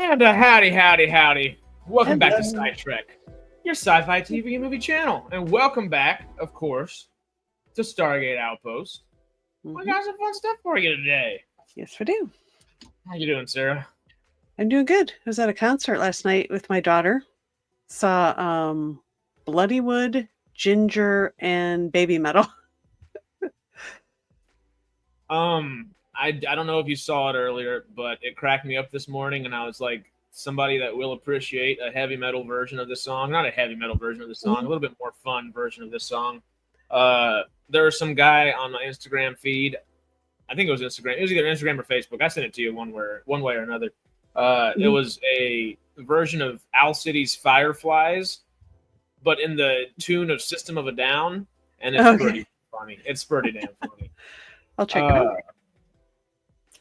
And howdy. Welcome back to Hello. SciTrek, your sci-fi TV and movie channel. And welcome back, of course, to Stargate Outpost. We got some fun stuff for you today. Yes, we do. How you doing, Sarah? I'm doing good. I was at a concert last night with my daughter. Saw Bloodywood, Ginger, and Baby Metal. I don't know if you saw it earlier, but it cracked me up this morning, and I was like, somebody that will appreciate a heavy metal version of this song. Not a heavy metal version of the song, a little bit more fun version of this song. There was some guy on my Instagram feed. I think it was Instagram. It was either Instagram or Facebook. I sent it to you one way or another. It was a version of Owl City's Fireflies, but in the tune of System of a Down, and it's pretty funny. It's pretty damn funny. I'll check it out.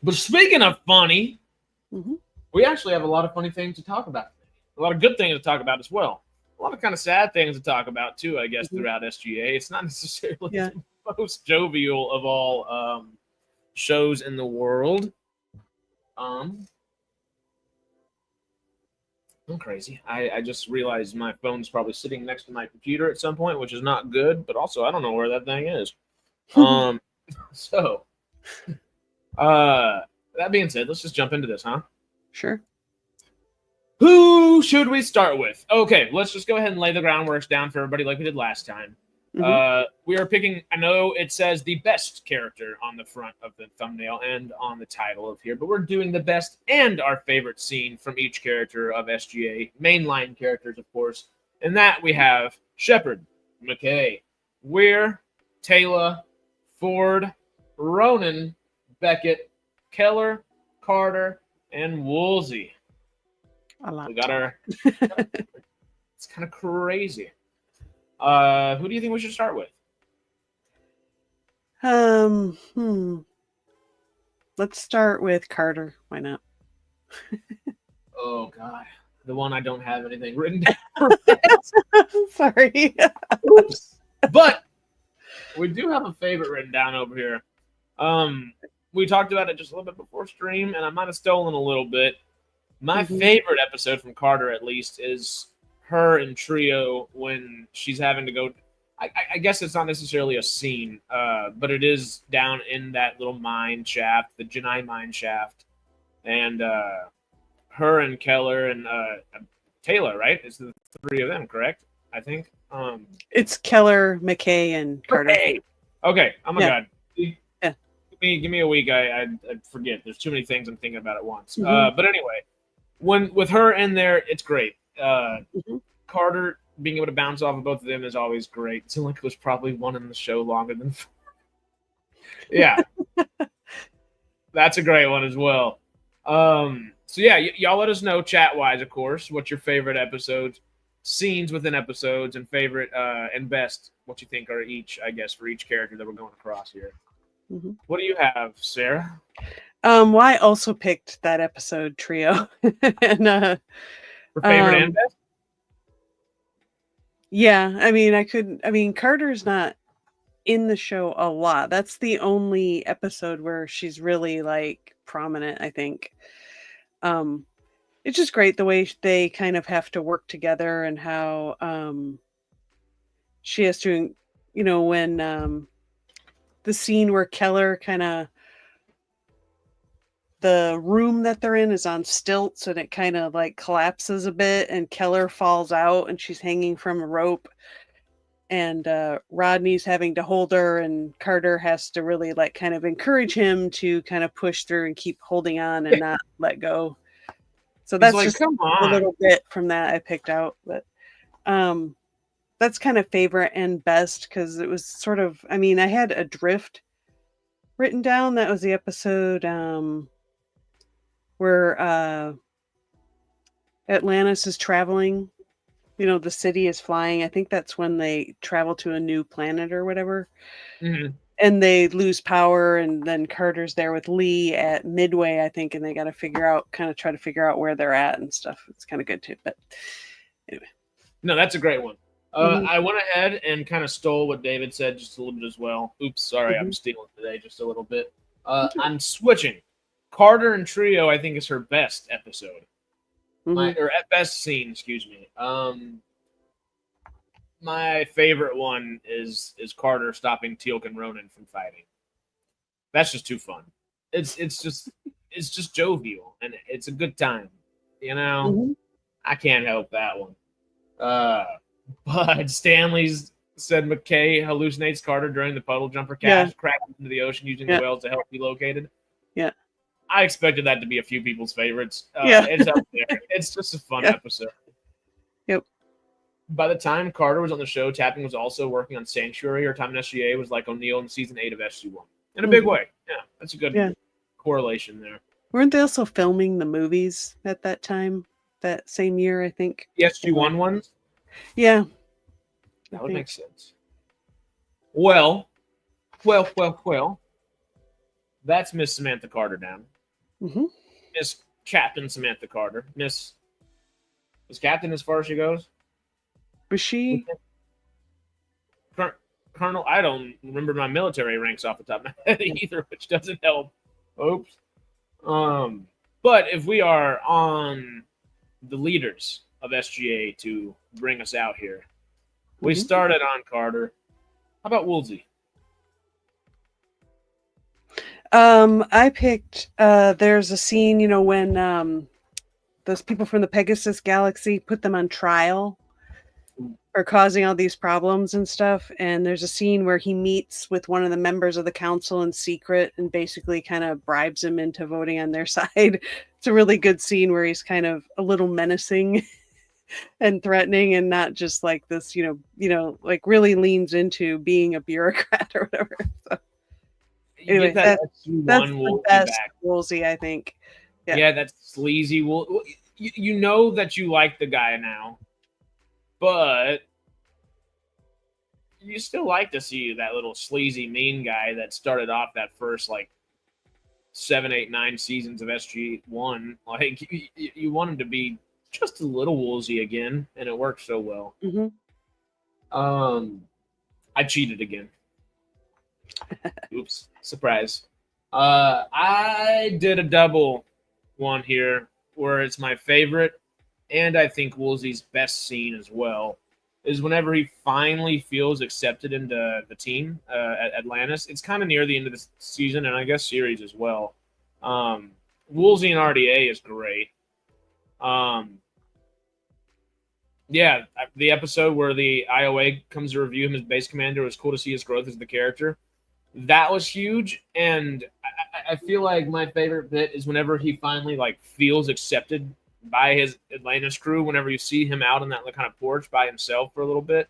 But speaking of funny, we actually have a lot of funny things to talk about. A lot of good things to talk about as well. A lot of kind of sad things to talk about too, I guess, throughout SGA. It's not necessarily the most jovial of all shows in the world. I'm crazy. I just realized my phone's probably sitting next to my computer at some point, which is not good, but also I don't know where that thing is. So, that being said, let's just jump into this, huh? Sure. Who should we start with? Okay, let's just go ahead and lay the groundwork down for everybody like we did last time. We are picking, I know it says the best character on the front of the thumbnail and on the title of here, but we're doing the best and our favorite scene from each character of SGA, mainline characters, of course. And that we have Sheppard, McKay, Weir, Teyla, Ford, Ronon, Beckett, Keller, Carter, and Woolsey. We got our... It's kind of crazy. Who do you think we should start with? Let's start with Carter. Why not? Oh, God. The one I don't have anything written down. Sorry. Oops. But we do have a favorite written down over here. We talked about it just a little bit before stream, and I might have stolen a little bit. My favorite episode from Carter, at least, is her and Trio when she's having to go. I guess it's not necessarily a scene, but it is down in that little mine shaft, the Janai mine shaft, and her and Keller and Teyla, right? It's the three of them, correct? I think. It's Keller, McKay, and Carter. McKay. Okay. Oh my God. Give me a week. I forget. There's too many things I'm thinking about at once. But anyway, when with her in there, it's great. Carter being able to bounce off of both of them is always great. Zillick was probably one in the show longer than. Yeah, that's a great one as well. So yeah, y'all let us know chat wise, of course, what's your favorite episodes, scenes within episodes, and favorite and best. What you think are each, I guess, for each character that we're going across here. What do you have, Sarah? Well, I also picked that episode, Trio. And For favorite and best? Yeah, I mean, Carter's not in the show a lot. That's the only episode where she's really like prominent, I think. It's just great the way they kind of have to work together and how she has to, when the scene where Keller the room that they're in is on stilts and it kind of like collapses a bit and Keller falls out and she's hanging from a rope and Rodney's having to hold her and Carter has to really like kind of encourage him to kind of push through and keep holding on and not let go. So that's like, just a little bit from that I picked out, but that's kind of favorite and best because it was sort of, I had Adrift written down. That was the episode where Atlantis is traveling. The city is flying. I think that's when they travel to a new planet or whatever. And they lose power, and then Carter's there with Lee at Midway, I think, and they got to try to figure out where they're at and stuff. It's kind of good too, but anyway. No, that's a great one. I went ahead and kind of stole what David said just a little bit as well. Oops, sorry, I'm stealing today just a little bit. I'm switching. Carter and Trio, I think, is her best episode. Or at best scene, excuse me. My favorite one is Carter stopping Teal'c and Ronon from fighting. That's just too fun. It's just jovial and it's a good time. You know, I can't help that one. But Stanley's said McKay hallucinates Carter during the puddle jumper crash into the ocean using the whales to help be located. Yeah. I expected that to be a few people's favorites. It's up there. It's just a fun episode. Yep. By the time Carter was on the show, Tapping was also working on Sanctuary. Her time in SGA was like O'Neill in season 8 of SG1. In a big way. Yeah, that's a good correlation there. Weren't they also filming the movies at that time? That same year, I think. The SG1 ones? Yeah. That would make sense. Well. That's Miss Samantha Carter down. Miss Captain Samantha Carter. Miss Captain as far as she goes? Was she? Colonel, I don't remember my military ranks off the top of my head either, which doesn't help. Oops. But if we are on the leaders of SGA to bring us out here, we started on Carter. How about Woolsey? I picked, there's a scene, when those people from the Pegasus Galaxy put them on trial for causing all these problems and stuff. And there's a scene where he meets with one of the members of the council in secret and basically kind of bribes him into voting on their side. It's a really good scene where he's kind of a little menacing and threatening and not just like this, like really leans into being a bureaucrat or whatever. So. Anyway, that's the best Woolsey, I think. Yeah, that's sleazy. You know that you like the guy now, but you still like to see that little sleazy mean guy that started off that first 7, 8, 9 seasons of SG1. Like you want him to be just a little Woolsey again, and it worked so well. I cheated again. Oops. Surprise. I did a double one here where it's my favorite and I think Woolsey's best scene as well is whenever he finally feels accepted into the team at Atlantis. It's kind of near the end of the season and I guess series as well. Woolsey and RDA is great. The episode where the IOA comes to review him as base commander, it was cool to see his growth as the character. That was huge, and I feel like my favorite bit is whenever he finally feels accepted by his Atlantis crew. Whenever you see him out on that kind of porch by himself for a little bit,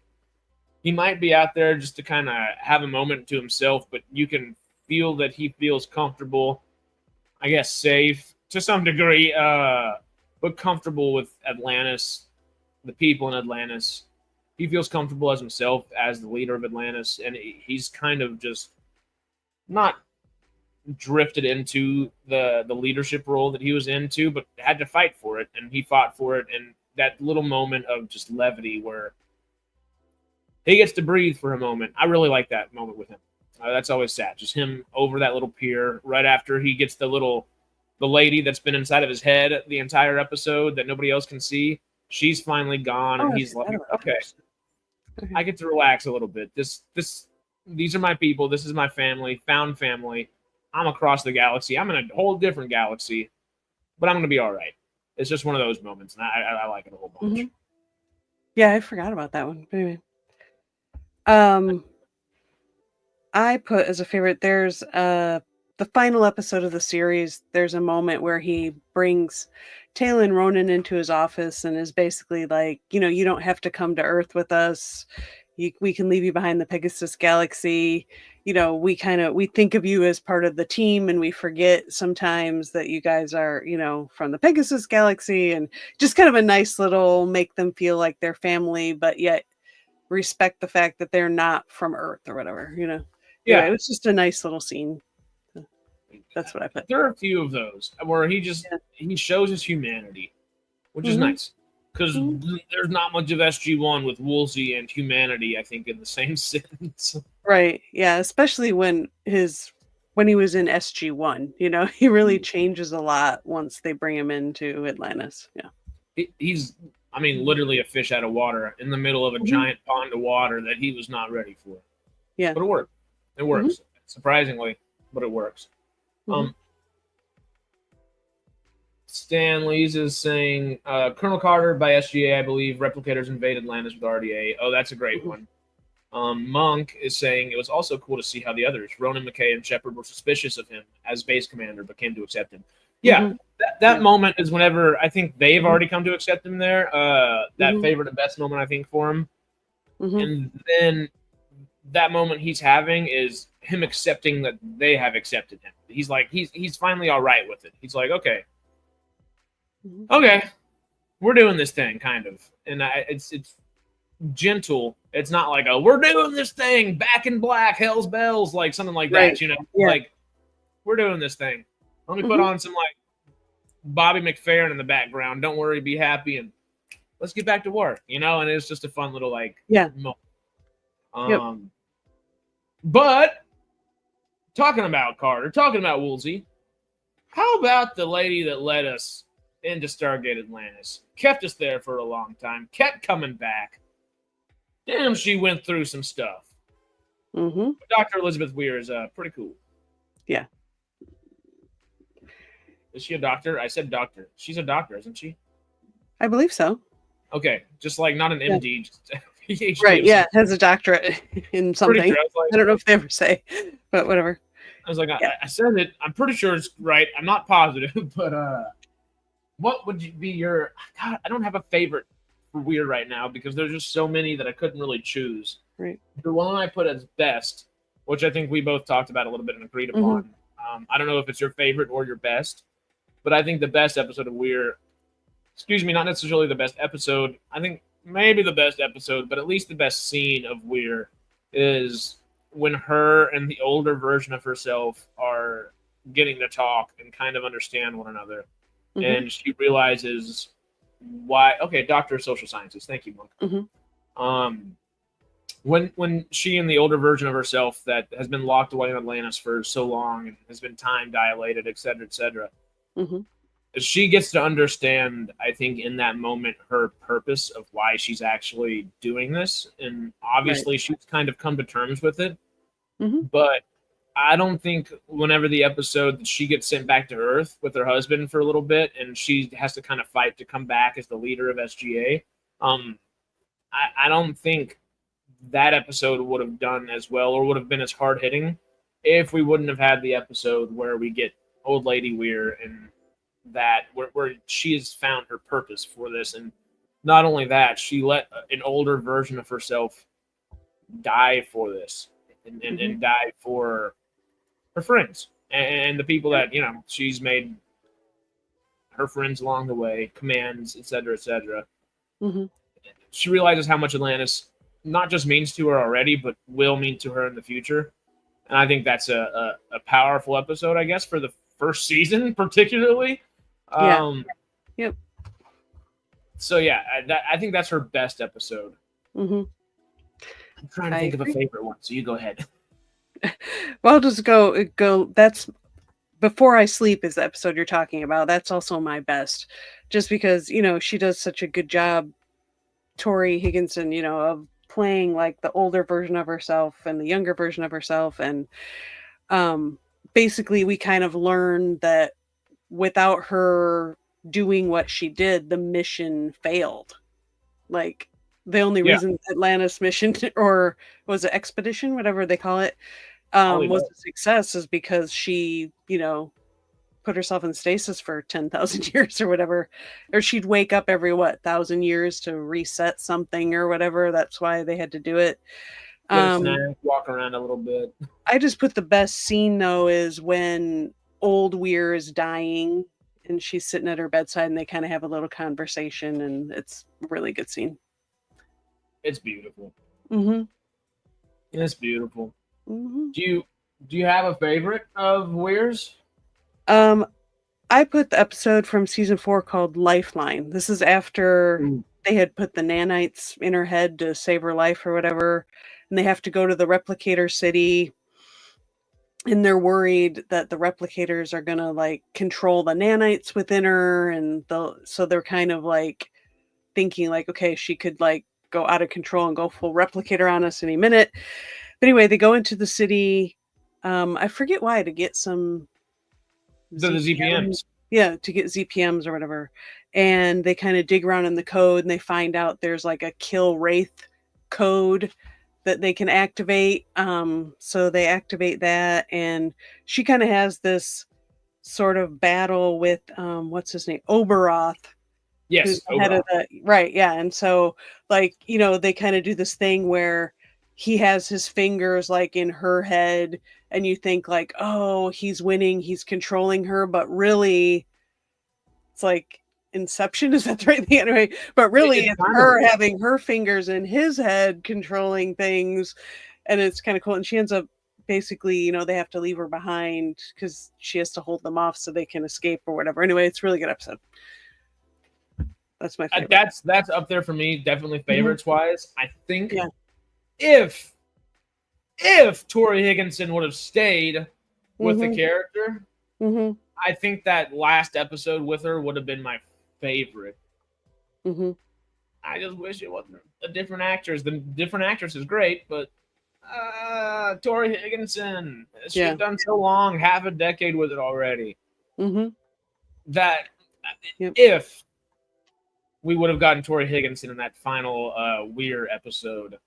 he might be out there just to kind of have a moment to himself, but you can feel that he feels comfortable, I guess safe to some degree, but comfortable with Atlantis, the people in Atlantis. He feels comfortable as himself as the leader of Atlantis, and he's kind of just not drifted into the leadership role that he was into, but had to fight for it, and he fought for it. And that little moment of just levity where he gets to breathe for a moment. I really like that moment with him. That's always sad. Just him over that little pier right after he gets the lady that's been inside of his head the entire episode that nobody else can see. She's finally gone, and he's like, okay, I get to relax a little bit. These are my people. This is my family, found family. I'm across the galaxy. I'm in a whole different galaxy, but I'm going to be all right. It's just one of those moments, and I like it a whole bunch. Yeah, I forgot about that one. But anyway, I put as a favorite, there's the final episode of the series. There's a moment where he brings Teyla and Ronon into his office and is basically like, you don't have to come to Earth with us. We can leave you behind the Pegasus Galaxy. We think of you as part of the team, and we forget sometimes that you guys are, from the Pegasus Galaxy, and just kind of a nice little make them feel like they're family, but yet respect the fact that they're not from Earth or whatever, Yeah, it was just a nice little scene. That's what I put. There are a few of those where he shows his humanity, which is nice. Because there's not much of SG1 with Woolsey and humanity, I think, in the same sentence. Right. Yeah. Especially when he was in SG1, he really changes a lot once they bring him into Atlantis. Yeah. He's, I mean, literally a fish out of water in the middle of a giant pond of water that he was not ready for. Yeah. But it worked. It works. Surprisingly, but it works. Stanley's is saying Colonel Carter by SGA, I believe. Replicators invaded Atlantis with RDA. Oh, that's a great one. Monk is saying it was also cool to see how the others, Ronan McKay and Sheppard, were suspicious of him as base commander, but came to accept him. Yeah, that moment is whenever I think they've already come to accept him there. That favorite and best moment, I think, for him. And then that moment he's having is him accepting that they have accepted him. He's like, he's finally all right with it. He's like, okay, we're doing this thing, kind of. And it's gentle. It's not like we're doing this thing, Back in Black, Hell's Bells, like something like that, you know? Yeah. Like, we're doing this thing. Let me put on some like Bobby McFerrin in the background. Don't worry, be happy, and let's get back to work, you know? And it's just a fun little like moment. But talking about Carter, talking about Woolsey, how about the lady that led us into Stargate Atlantis? Kept us there for a long time, kept coming back. Damn, she went through some stuff. Dr. Elizabeth Weir is pretty cool. Yeah. Is she a doctor? I said doctor. She's a doctor, isn't she? I believe so. Okay, just like not an MD. Just PhD. Right, yeah, has a doctorate in something. Sure. I don't know if they ever say, but whatever. I was like, I said it. I'm pretty sure it's right. I'm not positive, but what would be your... God, I don't have a favorite for Weir right now because there's just so many that I couldn't really choose. Right. The one I put as best, which I think we both talked about a little bit and agreed upon. I don't know if it's your favorite or your best, but I think the best episode of Weir, not necessarily the best episode, I think maybe the best episode, but at least the best scene of Weir is when her and the older version of herself are getting to talk and kind of understand one another. And she realizes why... Okay, Doctor of Social Sciences. Thank you, Monk. When she and the older version of herself that has been locked away in Atlantis for so long and has been time dilated, et cetera, she gets to understand, I think, in that moment, her purpose of why she's actually doing this. And obviously she's kind of come to terms with it. But I don't think whenever the episode that she gets sent back to Earth with her husband for a little bit and she has to kind of fight to come back as the leader of SGA, I don't think that episode would have done as well or would have been as hard-hitting if we wouldn't have had the episode where we get Old Lady Weir and that where she has found her purpose for this. And not only that, she let an older version of herself die for this and die for her friends and the people that, you know, she's made her friends along the way, commands, et cetera, et cetera. She realizes how much Atlantis not just means to her already, but will mean to her in the future. And I think that's a powerful episode, I guess, for the first season, particularly. So, yeah, I think that's her best episode. I'm trying to think of a favorite one, so you go ahead. Well, I'll just go. That's Before I Sleep is the episode you're talking about. That's also my best. Just because, you know, she does such a good job, Tori Higginson, you know, of playing like the older version of herself and the younger version of herself. And basically we kind of learned that without her doing what she did, the mission failed. Like the only reason Atlantis mission or was it expedition, whatever they call it, was a success is because she, you know, put herself in stasis for 10,000 years or whatever, or she'd wake up every 1,000 years to reset something or whatever. That's why they had to do it. Walk around a little bit. I just put the best scene though is when old Weir is dying and she's sitting at her bedside and they kind of have a little conversation, and it's a really good scene. It's beautiful. It's beautiful. Do you have a favorite of Weir's? I put the episode from season 4 called Lifeline. This is after they had put the nanites in her head to save her life or whatever, and they have to go to the replicator city. and they're worried that the replicators are gonna like control the nanites within her, and so they're kind of like thinking like, okay, she could like go out of control and go full replicator on us any minute. But anyway, they go into the city. I forget why, to get some The ZPMs. Yeah, to get ZPMs or whatever. And they kind of dig around in the code and they find out there's like a kill Wraith code that they can activate. So they activate that, and she kind of has this sort of battle with what's his name? Oberoth. Yes, Who's the head of the, right, yeah. And so like, you know, they kind of do this thing where he has his fingers like in her head, and you think like, oh, he's winning, he's controlling her, but really it's like Inception, is that the right thing? Anyway, but really it's her having her fingers in his head controlling things, and it's kind of cool. And she ends up basically, you know, they have to leave her behind because she has to hold them off so they can escape or whatever. Anyway, it's a really good episode. That's my favorite. That's up there for me, definitely favorites wise. I think if Tori Higginson would have stayed with the character, I think that last episode with her would have been my favorite. I just wish it wasn't a different actress. The different actress is great, but Tori Higginson, she's done so long, half a decade with it already. That if we would have gotten Tori Higginson in that final Weir episode,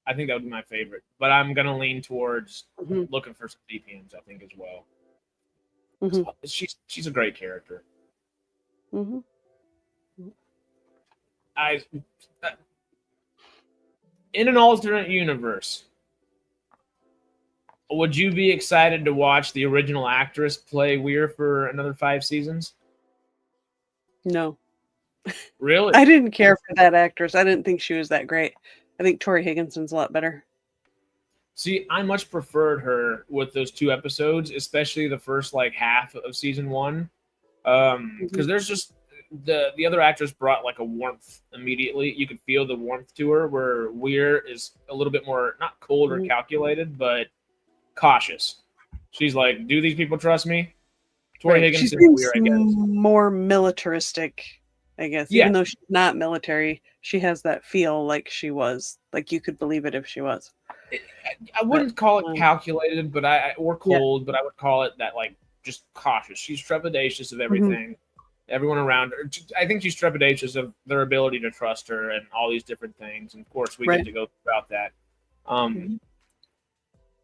I think that would be my favorite. But I'm going to lean towards looking for some DPMs, I think, as well. She's a great character. In an alternate universe, would you be excited to watch the original actress play Weir for another 5 seasons? No. Really? I didn't care for that actress. I didn't think she was that great. I think Tori Higginson's a lot better. See, I much preferred her with those 2 episodes, especially the first like half of season 1. Because there's just the other actress brought like a warmth immediately. You could feel the warmth to her, where Weir is a little bit more not cold or calculated, but cautious. She's like, do these people trust me? Tori Higginson and Weir, I guess. More militaristic, I guess. Even though she's not military, she has that feel like she was. Like you could believe it if she was. I wouldn't call it calculated, but or cold, but I would call it that like just cautious. She's trepidatious of everything, everyone around her. I think she's trepidatious of their ability to trust her and all these different things. And of course, we get to go about that.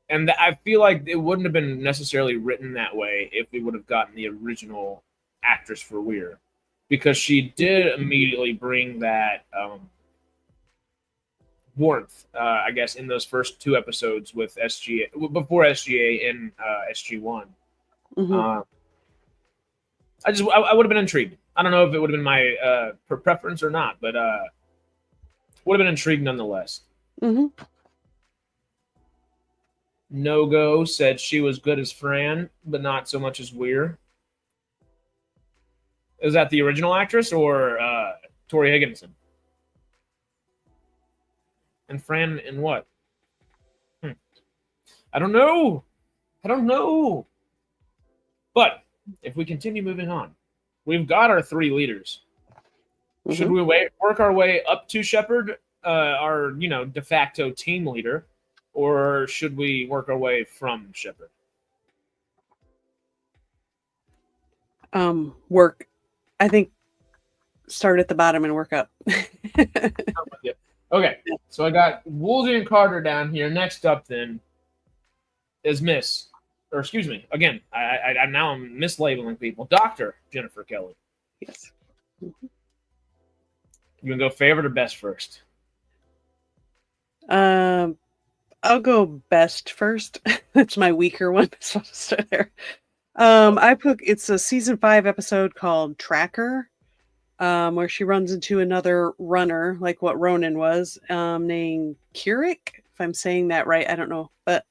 And I feel like it wouldn't have been necessarily written that way if we would have gotten the original actress for Weir, because she did immediately bring that warmth, I guess, in those first 2 episodes with SGA, before SGA in SG1. I would have been intrigued. I don't know if it would have been my preference or not, but would have been intrigued nonetheless. No-Go said she was good as Fran, but not so much as Weir. Is that the original actress or Tori Higginson? And Fran in what? I don't know. But if we continue moving on, we've got our 3 leaders. Should we work our way up to Sheppard, our de facto team leader, or should we work our way from Sheppard? I think start at the bottom and work up. Okay, so I got Woolsey and Carter down here. Next up, then, is again, I'm mislabeling people. Dr. Jennifer Keller. Yes. You gonna go favorite or best first? I'll go best first. That's my weaker one, so I'll start there. It's a season 5 episode called Tracker. Where she runs into another runner, like what Ronon was, named Keurig, if I'm saying that right. I don't know. But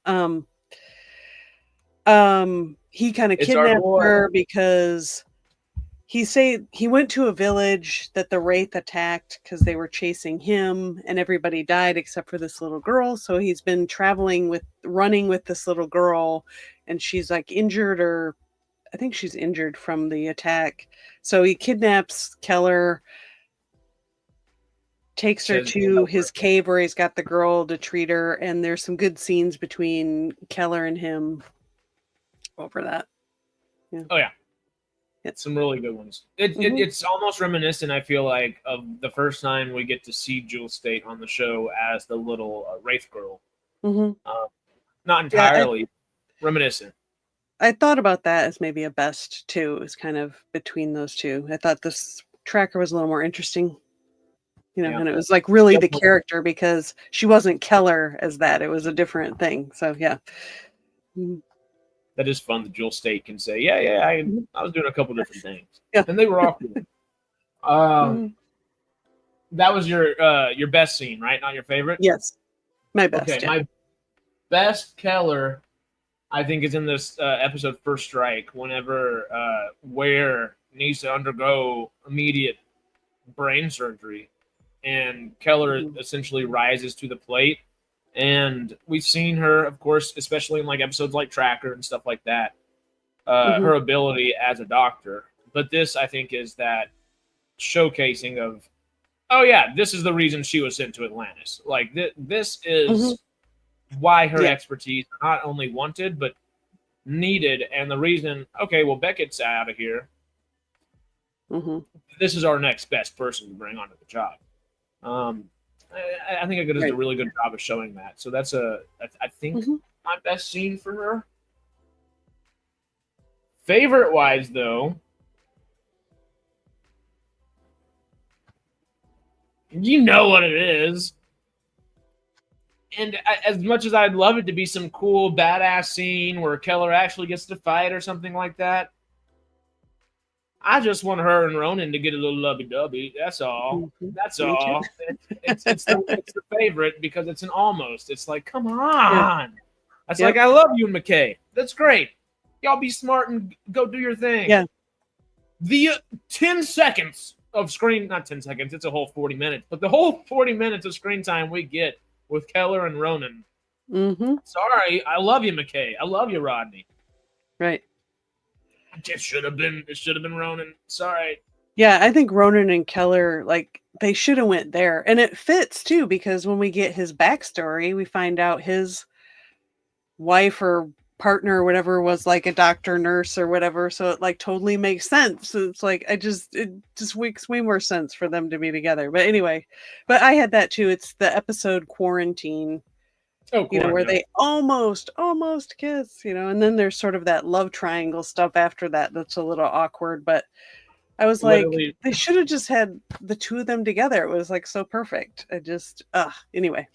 he kind of kidnapped her because he went to a village that the Wraith attacked because they were chasing him, and everybody died except for this little girl. So he's been running with this little girl, and she's like injured, or I think she's injured from the attack. So he kidnaps Keller, takes her to his cave where he's got the girl to treat her, and there's some good scenes between Keller and him over that. Yeah. Oh yeah. Some really good ones. It's almost reminiscent, I feel like, of the first time we get to see Jewel State on the show as the little Wraith girl. Not entirely reminiscent. I thought about that as maybe a best too. It was kind of between those two. I thought this tracker was a little more interesting, and it was like really the character, because she wasn't Keller as that. It was a different thing. So yeah. That is fun. The Jewel State can say, I was doing a couple different things, and they were all cool. That was your best scene, right? Not your favorite? Yes, my best. Okay, my best Keller, I think, is in this episode First Strike. Whenever Weir needs to undergo immediate brain surgery, and Keller essentially rises to the plate. And we've seen her, of course, especially in like episodes like Tracker and stuff like that, her ability as a doctor. But this, I think, is that showcasing of, oh yeah, this is the reason she was sent to Atlantis. Like this is why her expertise not only wanted but needed, and the reason. Okay, well, Beckett's out of here. This is our next best person to bring onto the job. I think it does a really good job of showing that. So that's I think my best scene for her. Favorite wise, though, you know what it is. And as much as I'd love it to be some cool badass scene where Keller actually gets to fight or something like that, I just want her and Ronon to get a little lovey-dovey. That's all. That's all. It's the favorite because it's an almost. It's like, come on. That's like, I love you and McKay. That's great. Y'all be smart and go do your thing. Yeah. The 10 seconds of screen, not 10 seconds, it's a whole 40 minutes, but the whole 40 minutes of screen time we get with Keller and Ronon. Sorry, I love you, McKay. I love you, Rodney. Right. It should have been Ronon. Sorry. Yeah, I think Ronon and Keller, like, they should have went there. And it fits too, because when we get his backstory, we find out his wife or partner or whatever was like a doctor, nurse or whatever. So it like totally makes sense. So it's like it just makes way more sense for them to be together. But anyway, but I had that too. It's the episode Quarantine. Where they almost kiss, and then there's sort of that love triangle stuff after that that's a little awkward, but I was literally, like, they should have just had the two of them together. It was like so perfect. Anyway.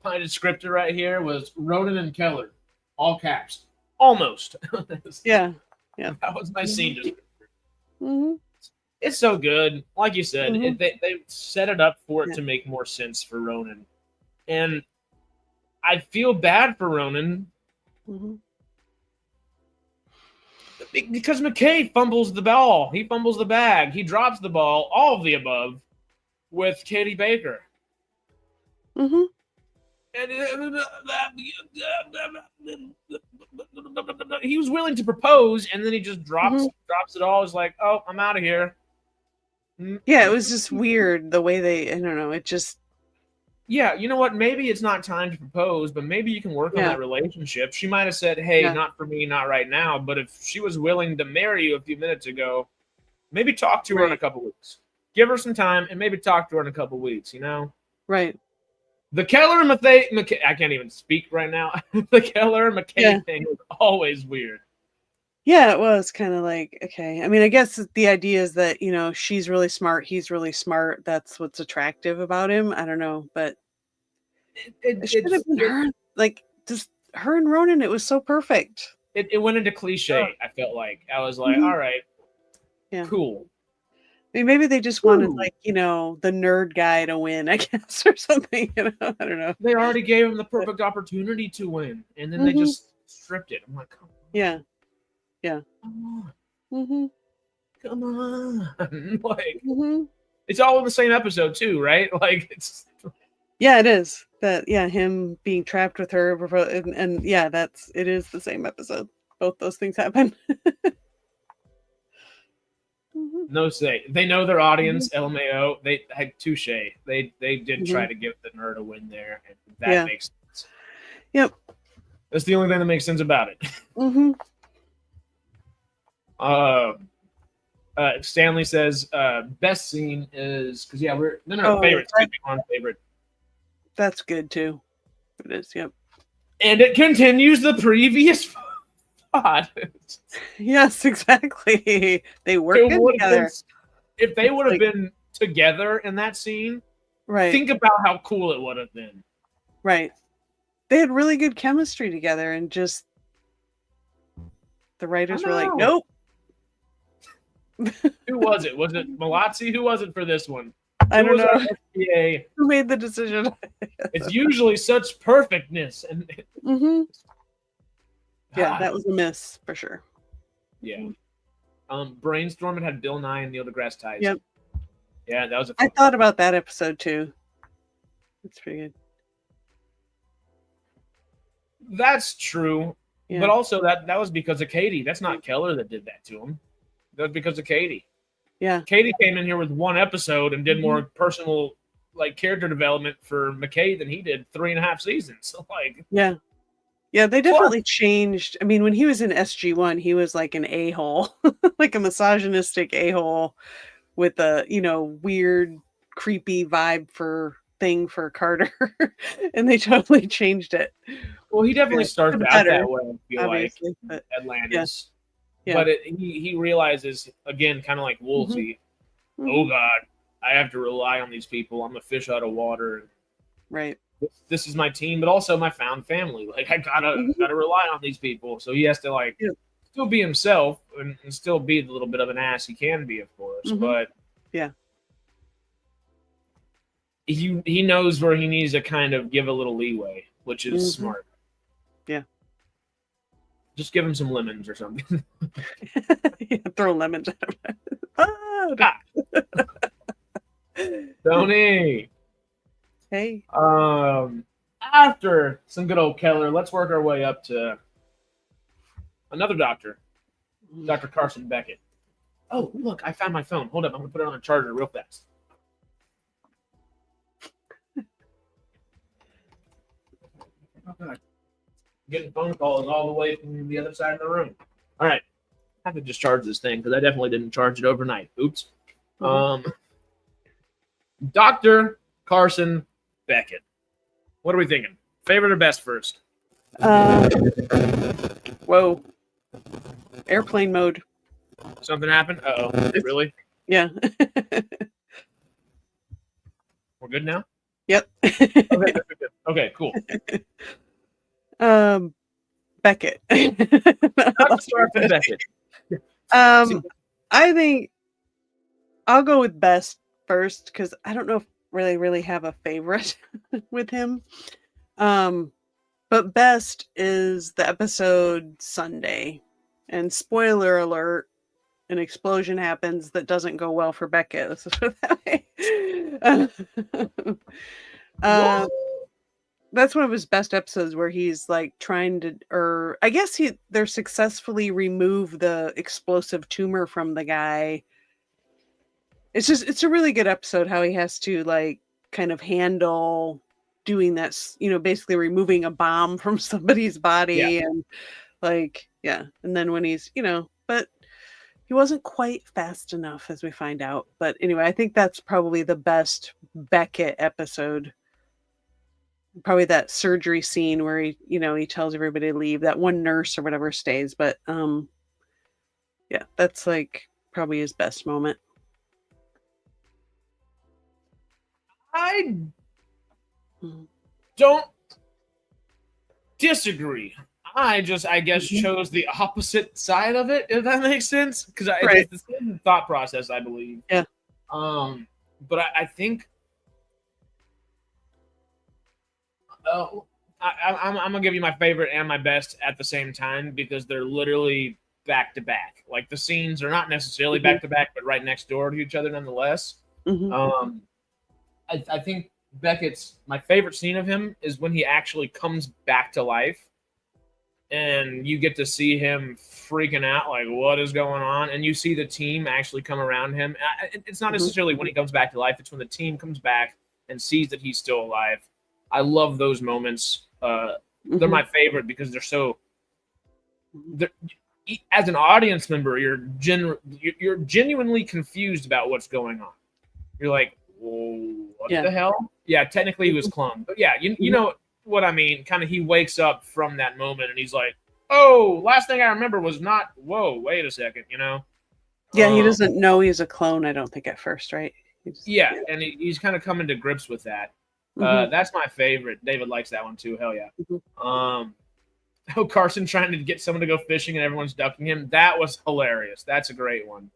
My descriptor right here was Ronon and Keller, all caps. Almost. Yeah. That was my scene descriptor. It's so good. Like you said, they set it up for it to make more sense for Ronon. And I feel bad for Ronon because McKay fumbles the ball. He fumbles the bag. He drops the ball. All of the above with Katie Baker. And he was willing to propose, and then he just drops it all. It's like, oh, I'm out of here. Yeah, it was just weird the way I don't know. It just. Yeah, you know what? Maybe it's not time to propose, but maybe you can work on that relationship. She might have said, hey, not for me, not right now. But if she was willing to marry you a few minutes ago, maybe talk to her in a couple weeks. Give her some time and maybe talk to her in a couple weeks, Right. The Keller and McKay, I can't even speak right now. The Keller and McKay thing was always weird. Yeah, it was kind of like, okay. I mean, I guess the idea is that, she's really smart. He's really smart. That's what's attractive about him. I don't know, but it should have been her. Like, just her and Ronon, it was so perfect. It went into cliche, I felt like. I was like, all right, cool. I mean, maybe they just wanted, like, the nerd guy to win, I guess, or something. I don't know. They already gave him the perfect opportunity to win, and then they just stripped it. I'm like, come on. Yeah. come on. Like, Mhm. it's all in the same episode too, right? Like, it's Yeah, it is. That him being trapped with her and yeah, it is the same episode. Both those things happen. Mhm. no say. They know their audience, LMAO. They had touche. They did try Mhm. to give the nerd a win there, and that Yeah. makes sense. Yep. That's the only thing that makes sense about it. Mhm. Stanley says best scene is because we're Oh, favorite. Excuse me, on favorite. That's good too. It is. Yep. And it continues the previous pod. Yes, exactly. They work It good would have been, together. if they would have like- been together in that scene. Right. Think about how cool it would have been. Right. They had really good chemistry together, and just the writers were like, know. "Nope." Who was it? Was it Malazzi? Who was it for this one? I Who don't was our know SGA? who made the decision. It's usually such perfectness, and Hmm. Yeah, that was a miss for sure. yeah. Brainstorm it had Bill Nye and Neil deGrasse Tyson. Yep. Yeah, that was a I thought about that episode too. It's pretty good. That's true. Yeah. But also that was because of Katie. That's not Keller that did that to him. That was because of Katie. Yeah. Katie came in here with one episode and did more personal character development for McKay than he did 3.5 seasons. So Yeah. Yeah, they definitely changed. I mean, when he was in SG1, he was like an a-hole, like a misogynistic a-hole with a, weird, creepy vibe for Carter. And they totally changed it. well, he definitely started out that way, I feel obviously, like but Atlantis. Yeah. But he realizes again, kind of like Woolsey, oh God, I have to rely on these people. I'm a fish out of water. Right. This is my team, but also my found family. Like I gotta rely on these people. So he has to still be himself and still be the little bit of an ass he can be, of course. But yeah, he knows where he needs to kind of give a little leeway, which is smart. Yeah. Just give him some lemons or something. Yeah, throw lemons at him. Tony. Hey. After some good old Keller, let's work our way up to another doctor, Dr. Carson Beckett. Oh, look, I found my phone. Hold up, I'm gonna put it on a charger real fast. Oh God. Getting phone calls all the way from the other side of the room. All right. I have to just charge this thing because I definitely didn't charge it overnight. Oops. Dr. Carson Beckett. What are we thinking? Favorite or best first? Whoa. Airplane mode. Something happened? Uh-oh. Really? Yeah. We're good now? Yep. Okay, cool. Beckett. Dr. Beckett. I think I'll go with best first because I don't know if really have a favorite with him. But best is the episode Sunday. And spoiler alert, an explosion happens that doesn't go well for Beckett. Let's just put it that way. That's one of his best episodes where he's like trying to, or I guess they're successfully remove the explosive tumor from the guy. It's a really good episode how he has to like kind of handle doing that, basically removing a bomb from somebody's body and and then when he's, but he wasn't quite fast enough as we find out. But anyway, I think that's probably the best Beckett episode. Probably that surgery scene where he tells everybody to leave. That one nurse or whatever stays, but yeah, that's like probably his best moment. I don't disagree. I guess chose the opposite side of it, if that makes sense. Because it's the same thought process, I believe. Yeah. But I think I'm gonna give you my favorite and my best at the same time because they're literally back to back. Like the scenes are not necessarily back to back, but right next door to each other nonetheless. I think Beckett's my favorite scene of him is when he actually comes back to life, and you get to see him freaking out, like what is going on, and you see the team actually come around him. It's not necessarily when he comes back to life; it's when the team comes back and sees that he's still alive. I love those moments. They're my favorite because they're so. As an audience member, you're genuinely confused about what's going on. You're like, whoa, what the hell? Yeah, technically he was cloned, but yeah, you know what I mean. Kind of, he wakes up from that moment and he's like, oh, last thing I remember was not. Whoa, wait a second, you know. Yeah, he doesn't know he's a clone. I don't think at first, right? And he's kind of coming to grips with that. That's my favorite. David likes that one too. Hell yeah. Carson trying to get someone to go fishing and everyone's ducking him. That was hilarious. That's a great one.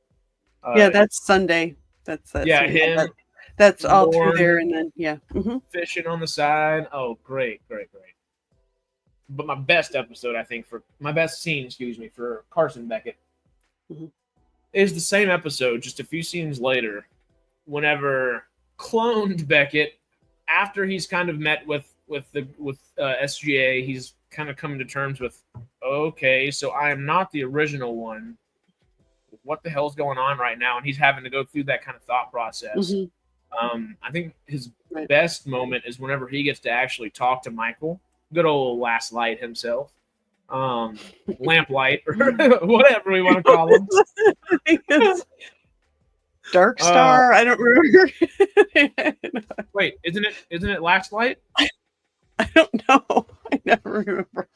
Yeah, that's Sunday. That's yeah, him. That's all through there, and then fishing on the side. Oh, great. But my best episode, I think, for my best scene, for Carson Beckett, is the same episode, just a few scenes later, whenever cloned Beckett, after he's kind of met with SGA, he's kind of coming to terms with, okay, so I am not the original one. What the hell's going on right now? And he's having to go through that kind of thought process. I think his best moment is whenever he gets to actually talk to Michael, good old Last Light himself, Lamplight, or whatever we want to call him. Dark Star. I don't remember. Wait, isn't it Last Light? I don't know. I never remember.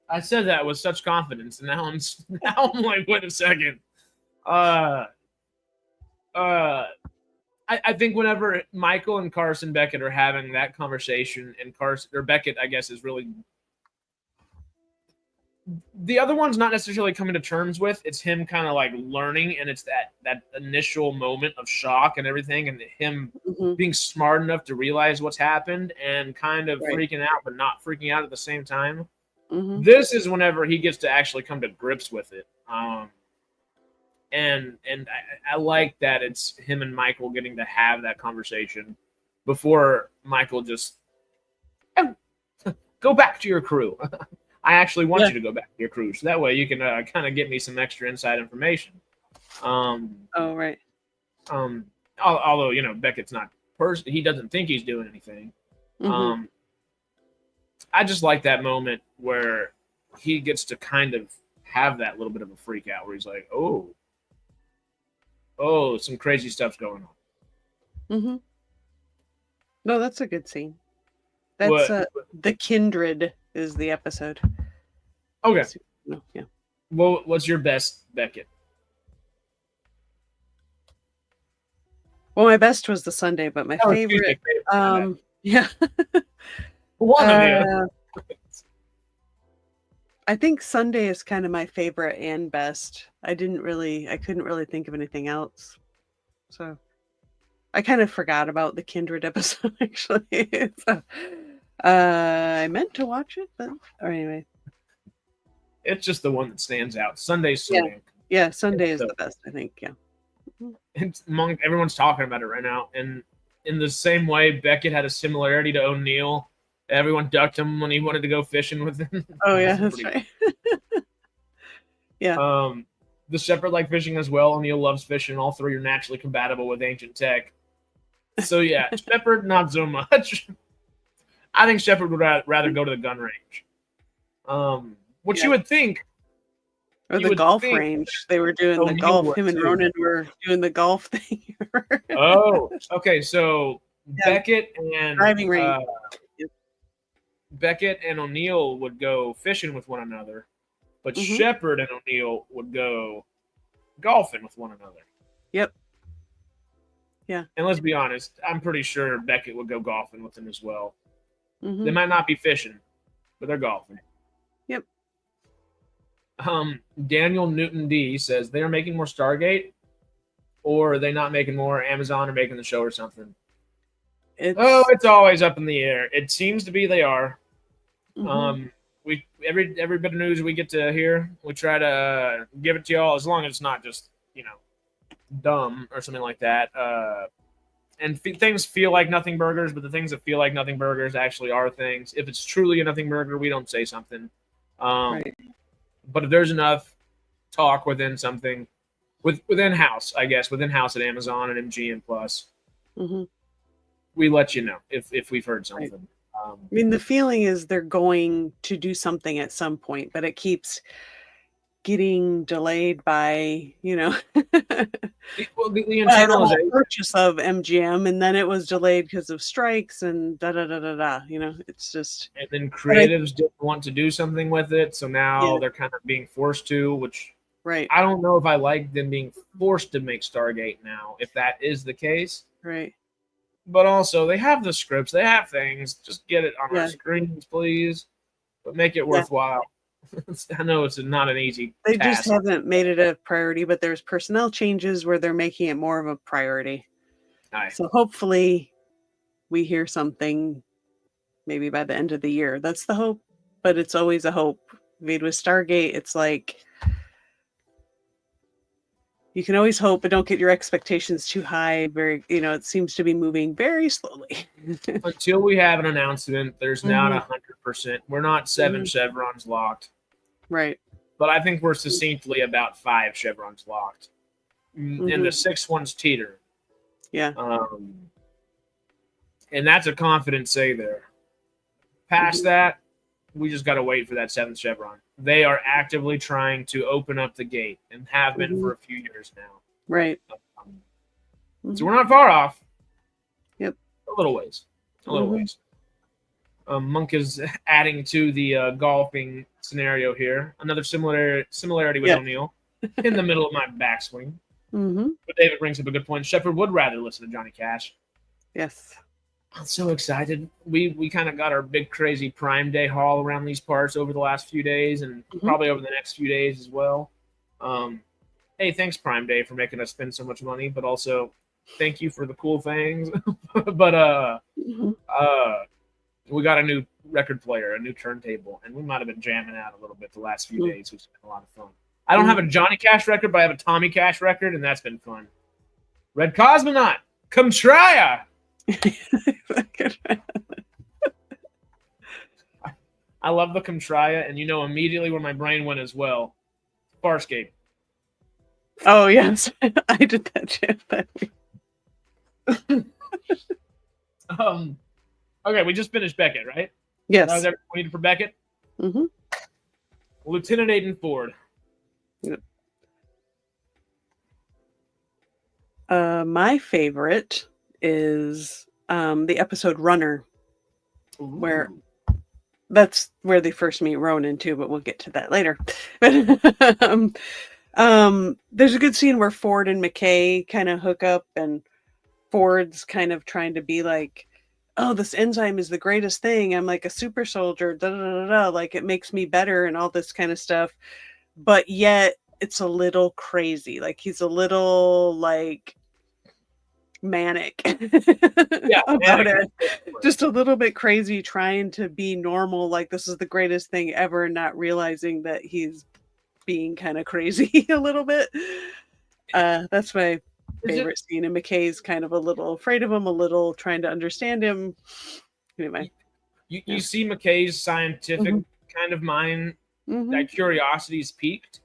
I said that with such confidence, and now I'm like, wait a second. I think whenever Michael and Carson Beckett are having that conversation, and Beckett, I guess, is really the other one's not necessarily coming to terms with. It's him kind of like learning, and it's that initial moment of shock and everything, and him being smart enough to realize what's happened and kind of freaking out, but not freaking out at the same time. This is whenever he gets to actually come to grips with it. And I like that it's him and Michael getting to have that conversation before Michael just go back to your crew. I actually want you to go back to your crew, so that way you can kind of get me some extra inside information. Although Beckett's not he doesn't think he's doing anything. I just like that moment where he gets to kind of have that little bit of a freak out where he's like, oh, some crazy stuff's going on. No, that's a good scene. That's The Kindred is the episode. Okay. No, yeah. Well, what's your best Beckett? Well, my best was the Sunday, but my favorite. Yeah. One of you. I think Sunday is kind of my favorite and best. I couldn't really think of anything else. So I kind of forgot about the Kindred episode, actually. So, I meant to watch it, but anyway. It's just the one that stands out. Sunday's so damn. Yeah, Sunday is the best, I think, yeah. It's everyone's talking about it right now. And in the same way, Beckett had a similarity to O'Neill. Everyone ducked him when he wanted to go fishing with him. Oh, yeah, that's right. Yeah. The Sheppard like fishing as well. O'Neill loves fishing. All three are naturally compatible with ancient tech. So, yeah, Sheppard, not so much. I think Sheppard would rather go to the gun range. What you would think. Or the golf range. They were doing the golf. Him and Ronon were doing the golf thing. Oh, okay. So Beckett and driving range. Beckett and O'Neill would go fishing with one another, but Sheppard and O'Neill would go golfing with one another. Yep. Yeah. And let's be honest, I'm pretty sure Beckett would go golfing with him as well. They might not be fishing, but they're golfing. Yep. Daniel Newton D says they are making more Stargate, or are they not making more? Amazon are making the show or something. It's always up in the air. It seems to be they are. We every bit of news we get to hear, we try to give it to y'all, as long as it's not just dumb or something like that. And things feel like nothing burgers, but the things that feel like nothing burgers actually are things. If it's truly a nothing burger, we don't say something. Right. But if there's enough talk within something, within house, I guess, within house at Amazon and MGM Plus, we let you know if we've heard something. Right. I mean, the feeling is they're going to do something at some point, but it keeps getting delayed by, Well, the the internalization. purchase of MGM, and then it was delayed because of strikes and da da da da da. It's just. And then creatives didn't want to do something with it, so now they're kind of being forced to, which Right. I don't know if I like them being forced to make Stargate now, if that is the case. Right. But also, they have the scripts, they have things. Just get it on our screens, please. But make it worthwhile. I know it's not an easy They task. just haven't made it a priority, but there's personnel changes where they're making it more of a priority. Nice. So hopefully we hear something maybe by the end of the year. That's the hope, but it's always a hope. With Stargate, it's like you can always hope, but don't get your expectations too high. It seems to be moving very slowly. Until we have an announcement, there's not 100%. We're not 7 chevrons locked. Right. But I think we're succinctly about 5 chevrons locked. And the 6th one's teeter. Yeah. And that's a confident say there. Past that, we just got to wait for that 7th chevron. They are actively trying to open up the gate and have been for a few years now. Right. So we're not far off. Yep. A little ways. Monk is adding to the golfing scenario here. Another similarity with O'Neill in the middle of my backswing. But David brings up a good point. Sheppard would rather listen to Johnny Cash. Yes. I'm so excited. We kind of got our big crazy Prime Day haul around these parts over the last few days and probably over the next few days as well. Hey, thanks Prime Day for making us spend so much money, but also thank you for the cool things. But we got a new record player, a new turntable, and we might have been jamming out a little bit the last few days, which has been a lot of fun. I don't have a Johnny Cash record, but I have a Tommy Cash record, and that's been fun. Red Cosmonaut, come try ya! I love the Comtria, and immediately where my brain went as well. Farscape. Oh yes, I did that too. Okay, we just finished Beckett, right? Yes. That was everything we needed for Beckett? Lieutenant Aiden Ford. Yep. My favorite is the episode Runner, where that's where they first meet Ronan too, but we'll get to that later. But there's a good scene where Ford and McKay kind of hook up, and Ford's kind of trying to be like, oh, this enzyme is the greatest thing. I'm like a super soldier, da da da da, like it makes me better and all this kind of stuff. But yet it's a little crazy. Like he's a little like manic about it. Just a little bit crazy, trying to be normal, like this is the greatest thing ever, not realizing that he's being kind of crazy a little bit. That's my favorite scene, and McKay's kind of a little afraid of him, a little trying to understand him. Anyway, you see McKay's scientific kind of mind, that curiosity is peaked.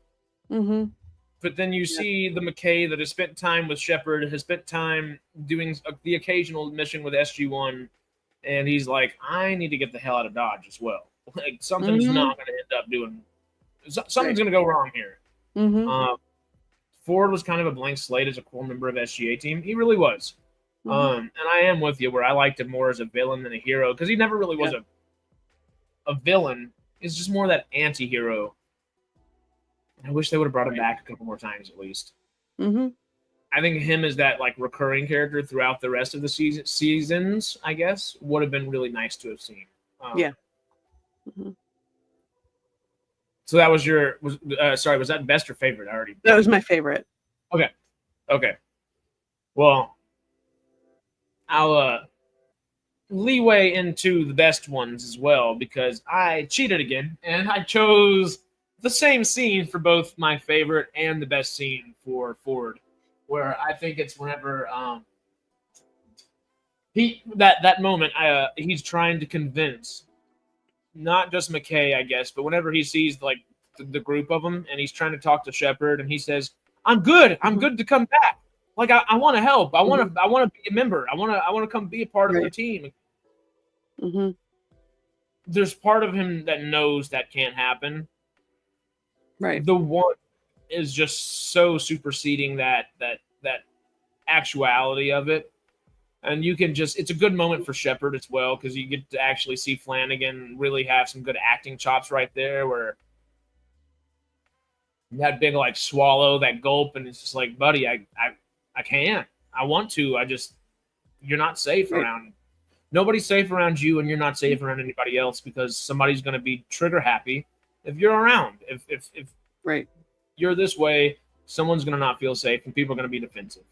But then you see the McKay that has spent time with Sheppard, has spent time doing the occasional mission with SG-1, and he's like, I need to get the hell out of Dodge as well. Like something's not going to end up doing. Something's going to go wrong here. Ford was kind of a blank slate as a core member of SGA team. He really was. And I am with you where I liked him more as a villain than a hero, because he never really was a villain. He's just more that anti-hero. I wish they would have brought him back a couple more times at least. I think him as that like recurring character throughout the rest of the seasons, I guess, would have been really nice to have seen. So that was was that best or favorite? I already. That was my favorite. Okay. Well, I'll leeway into the best ones as well, because I cheated again and I chose the same scene for both my favorite and the best scene for Ford, where I think it's whenever that moment he's trying to convince not just McKay, I guess, but whenever he sees like the group of them and he's trying to talk to Sheppard and he says, I'm good to come back. Like I want to help. I want to be a member. I want to come be a part of the team. Mm-hmm. There's part of him that knows that can't happen. Right. The one is just so superseding that actuality of it. And you can just, it's a good moment for Sheppard as well, because you get to actually see Flanagan really have some good acting chops right there, where that big like swallow, that gulp, and it's just like, buddy, I can't. I want to. You're not safe around. Nobody's safe around you, and you're not safe around anybody else, because somebody's going to be trigger happy if you're around. If right, you're this way, someone's going to not feel safe, and people are going to be defensive.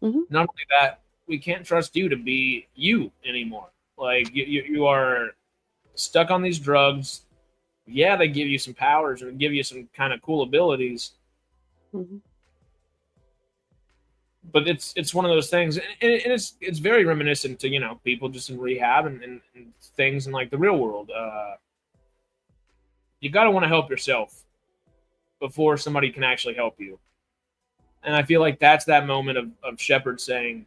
Mm-hmm. Not only that, we can't trust you to be you anymore. Like you are stuck on these drugs. Yeah, they give you some powers and give you some kind of cool abilities. Mm-hmm. But it's one of those things, and it's very reminiscent to, you know, people just in rehab and things in like the real world. You got to want to help yourself before somebody can actually help you. And I feel like that's that moment of Sheppard saying,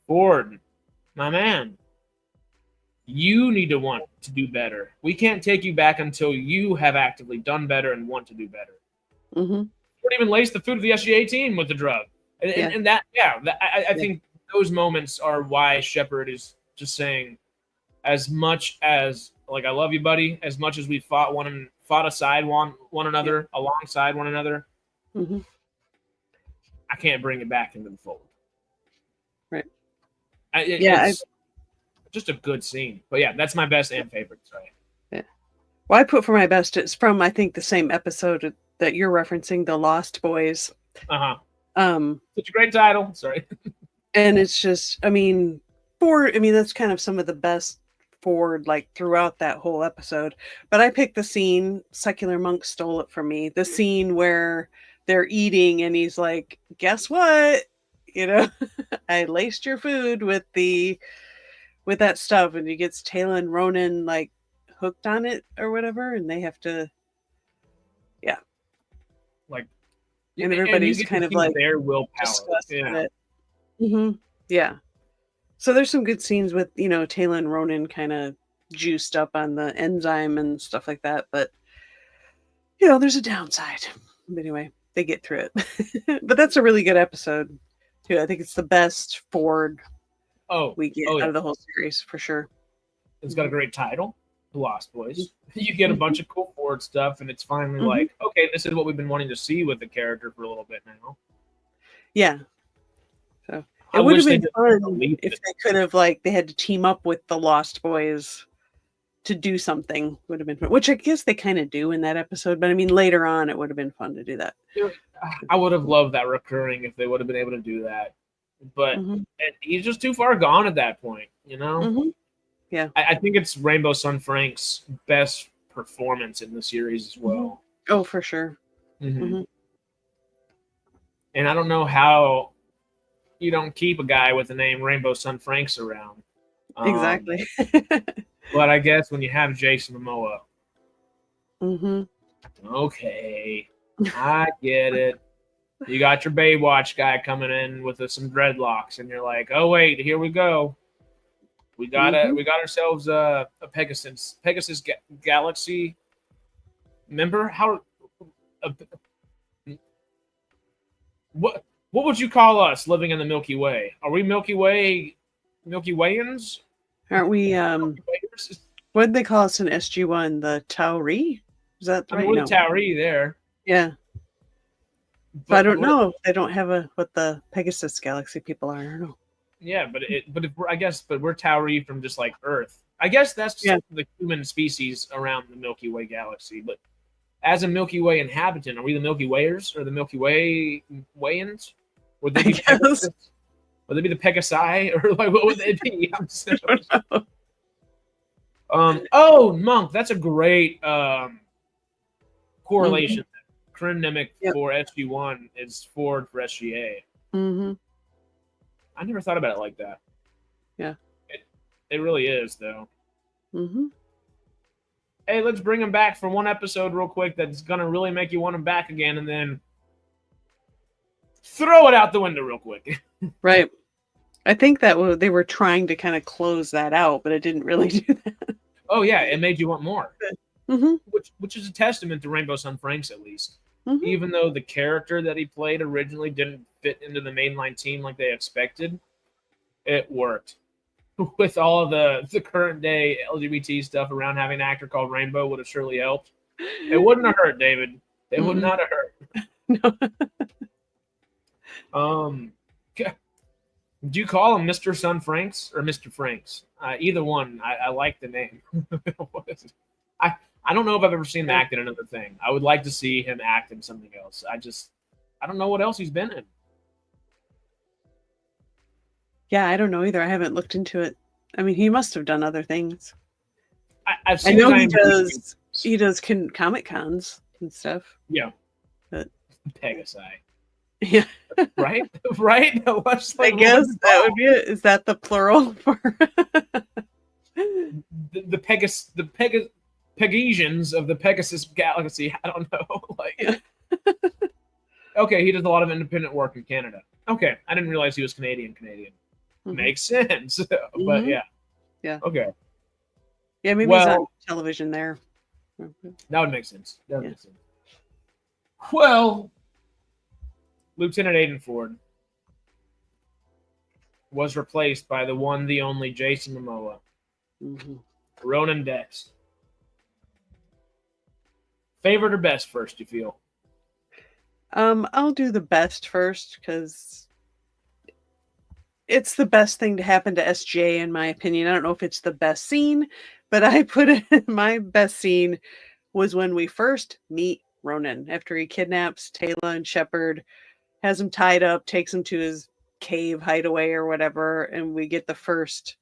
Ford, my man, you need to want to do better. We can't take you back until you have actively done better and want to do better. Mm-hmm. Or even lace the food of the SGA team with the drug. And I think those moments are why Sheppard is just saying, as much as, like, I love you, buddy, as much as we fought aside one another, alongside one another, mm-hmm. I can't bring it back into the fold. Right. It's just a good scene. But yeah, that's my best and favorites, right? Yeah. Well, I put for my best, it's from, I think, the same episode that you're referencing, The Lost Boys. Uh-huh. Such a great title. Sorry. And it's just, that's kind of some of the best Ford, like, throughout that whole episode. But I picked the scene, Secular Monk stole it from me, the scene where they're eating and he's like, guess what? You know, I laced your food with that stuff, and he gets Teyla and Ronon like hooked on it or whatever, and they have to, like, and everybody's kind of like their willpower. Yeah. So there's some good scenes with, you know, Teyla and Ronon kind of juiced up on the enzyme and stuff like that, but you know, there's a downside. But anyway, they get through it. But that's a really good episode too. I think it's the best Ford we get out of the whole series for sure. It's got a great title, The Lost Boys. You get a bunch of cool Ford stuff, and it's finally like, okay, this is what we've been wanting to see with the character for a little bit now. Yeah. So it would have been fun if they could have, like, they had to team up with the Lost Boys to do something. Would have been fun, which I guess they kind of do in that episode. But I mean, later on, it would have been fun to do that. I would have loved that recurring if they would have been able to do that. But he's just too far gone at that point, you know? Mm-hmm. Yeah. I think it's Rainbow Sun Frank's best performance in the series as well. Oh, for sure. Mm-hmm. Mm-hmm. And I don't know how you don't keep a guy with the name Rainbow Sun Franks around. Exactly. But I guess when you have Jason Momoa, okay, I get it. You got your Baywatch guy coming in with some dreadlocks, and you're like, oh wait, here we go. We got ourselves a Pegasus Galaxy member. What would you call us living in the Milky Way? Are we Milky Wayans? Aren't we? What did they call us in SG1? The Tauri? Is that right? We're the Tauri there. Yeah. But I don't know if they don't have what the Pegasus Galaxy people are. I don't know. Yeah, but we're Tauri from just like Earth. I guess that's the human species around the Milky Way galaxy. But as a Milky Way inhabitant, are we the Milky Wayers or the Milky Wayans? Would they be Pegasus? Would they be the Pegasi, or like what would they be? Oh, Monk. That's a great correlation. Cryptonymic for SG1 is Ford for SGA. Mm-hmm. I never thought about it like that. Yeah. It really is, though. Mm-hmm. Hey, let's bring him back for one episode real quick that's going to really make you want him back again, and then throw it out the window real quick. Right. I think that they were trying to kind of close that out, but it didn't really do that. Oh, yeah, it made you want more. Mm-hmm. Which is a testament to Rainbow Sun Franks, at least. Mm-hmm. Even though the character that he played originally didn't fit into the mainline team like they expected, it worked. With all of the current day LGBT stuff around, having an actor called Rainbow would have surely helped. It wouldn't have hurt, David. It would not have hurt. No. Do you call him Mr. Sun Franks or Mr. Franks? Either one. I like the name. What is it? I don't know if I've ever seen him act in another thing. I would like to see him act in something else. I don't know what else he's been in. Yeah, I don't know either. I haven't looked into it. I mean, he must have done other things. I've seen I know he does. He does Comic Cons and stuff. Yeah, but Pegasi. Yeah, right. I guess that would be it. Is that the plural for the Pegasians of the Pegasus Galaxy? I don't know. Okay, he does a lot of independent work in Canada. Okay, I didn't realize he was Canadian. Mm-hmm. Makes sense. But yeah. Okay. Yeah, maybe he's on television there. That would make sense. Well, Lieutenant Aiden Ford was replaced by the one, the only Jason Momoa. Mm-hmm. Ronon Dex. Favorite or best first, you feel? I'll do the best first because it's the best thing to happen to SGA in my opinion. I don't know if it's the best scene, but I put it my best scene was when we first meet Ronon after he kidnaps Teyla and Sheppard, has him tied up, takes him to his cave hideaway or whatever, and we get the first,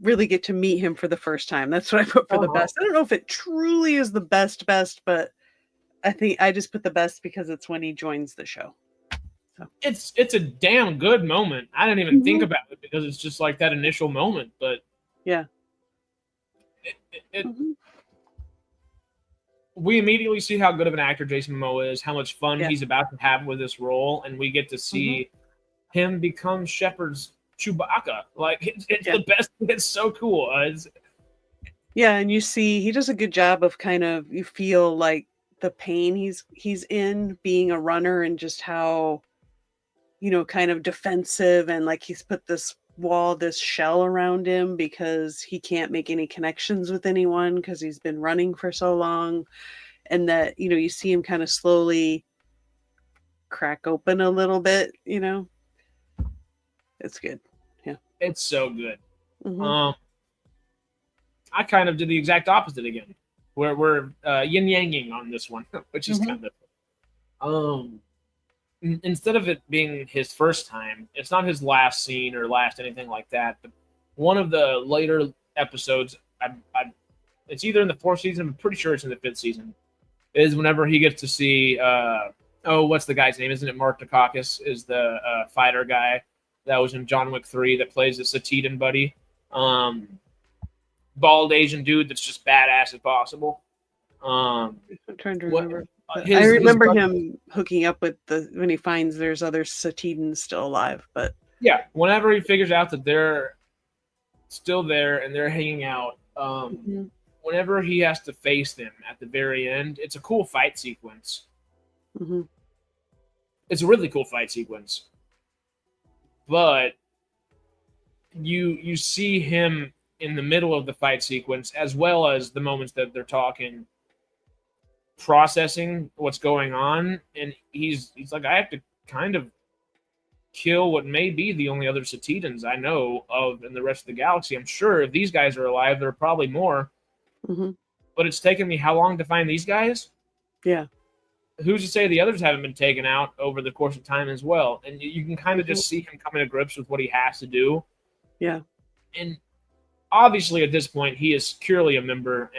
really get to meet him for the first time. That's what I put for the best. I don't know if it truly is the best, but I think I just put the best because it's when he joins the show. So. It's a damn good moment. I didn't even think about it because it's just like that initial moment, but yeah. We immediately see how good of an actor Jason Momoa is, how much fun he's about to have with this role, and we get to see him become Sheppard's Chewbacca. Like it's the best. It's so cool. And you see he does a good job of kind of, you feel like the pain he's in being a runner and just how, kind of defensive and like he's put this shell around him because he can't make any connections with anyone because he's been running for so long. And that, you see him kind of slowly crack open a little bit, It's good. Yeah. It's so good. I kind of did the exact opposite again. We're yin-yanging on this one, which is kind of... Instead of it being his first time, it's not his last scene or last anything like that. But one of the later episodes, it's either in the 4th season, I'm pretty sure it's in the 5th season, is whenever he gets to see, what's the guy's name? Isn't it Mark Dacakis is the fighter guy that was in John Wick 3 that plays the Satidan buddy. Bald Asian dude that's just badass as possible. I'm trying to remember. I remember him hooking up with when he finds there's other Satidans still alive, but yeah, whenever he figures out that they're still there and they're hanging out, whenever he has to face them at the very end, it's a cool fight sequence. It's a really cool fight sequence, but you see him in the middle of the fight sequence as well as the moments that they're talking, processing what's going on, and he's like, I have to kind of kill what may be the only other Satidans I know of in the rest of the galaxy. I'm sure if these guys are alive, there are probably more. But it's taken me how long to find these guys? Yeah. who's to say the others haven't been taken out over the course of time as well? And you can kind of just see him coming to grips with what he has to do. Yeah. And obviously, at this point, he is purely a member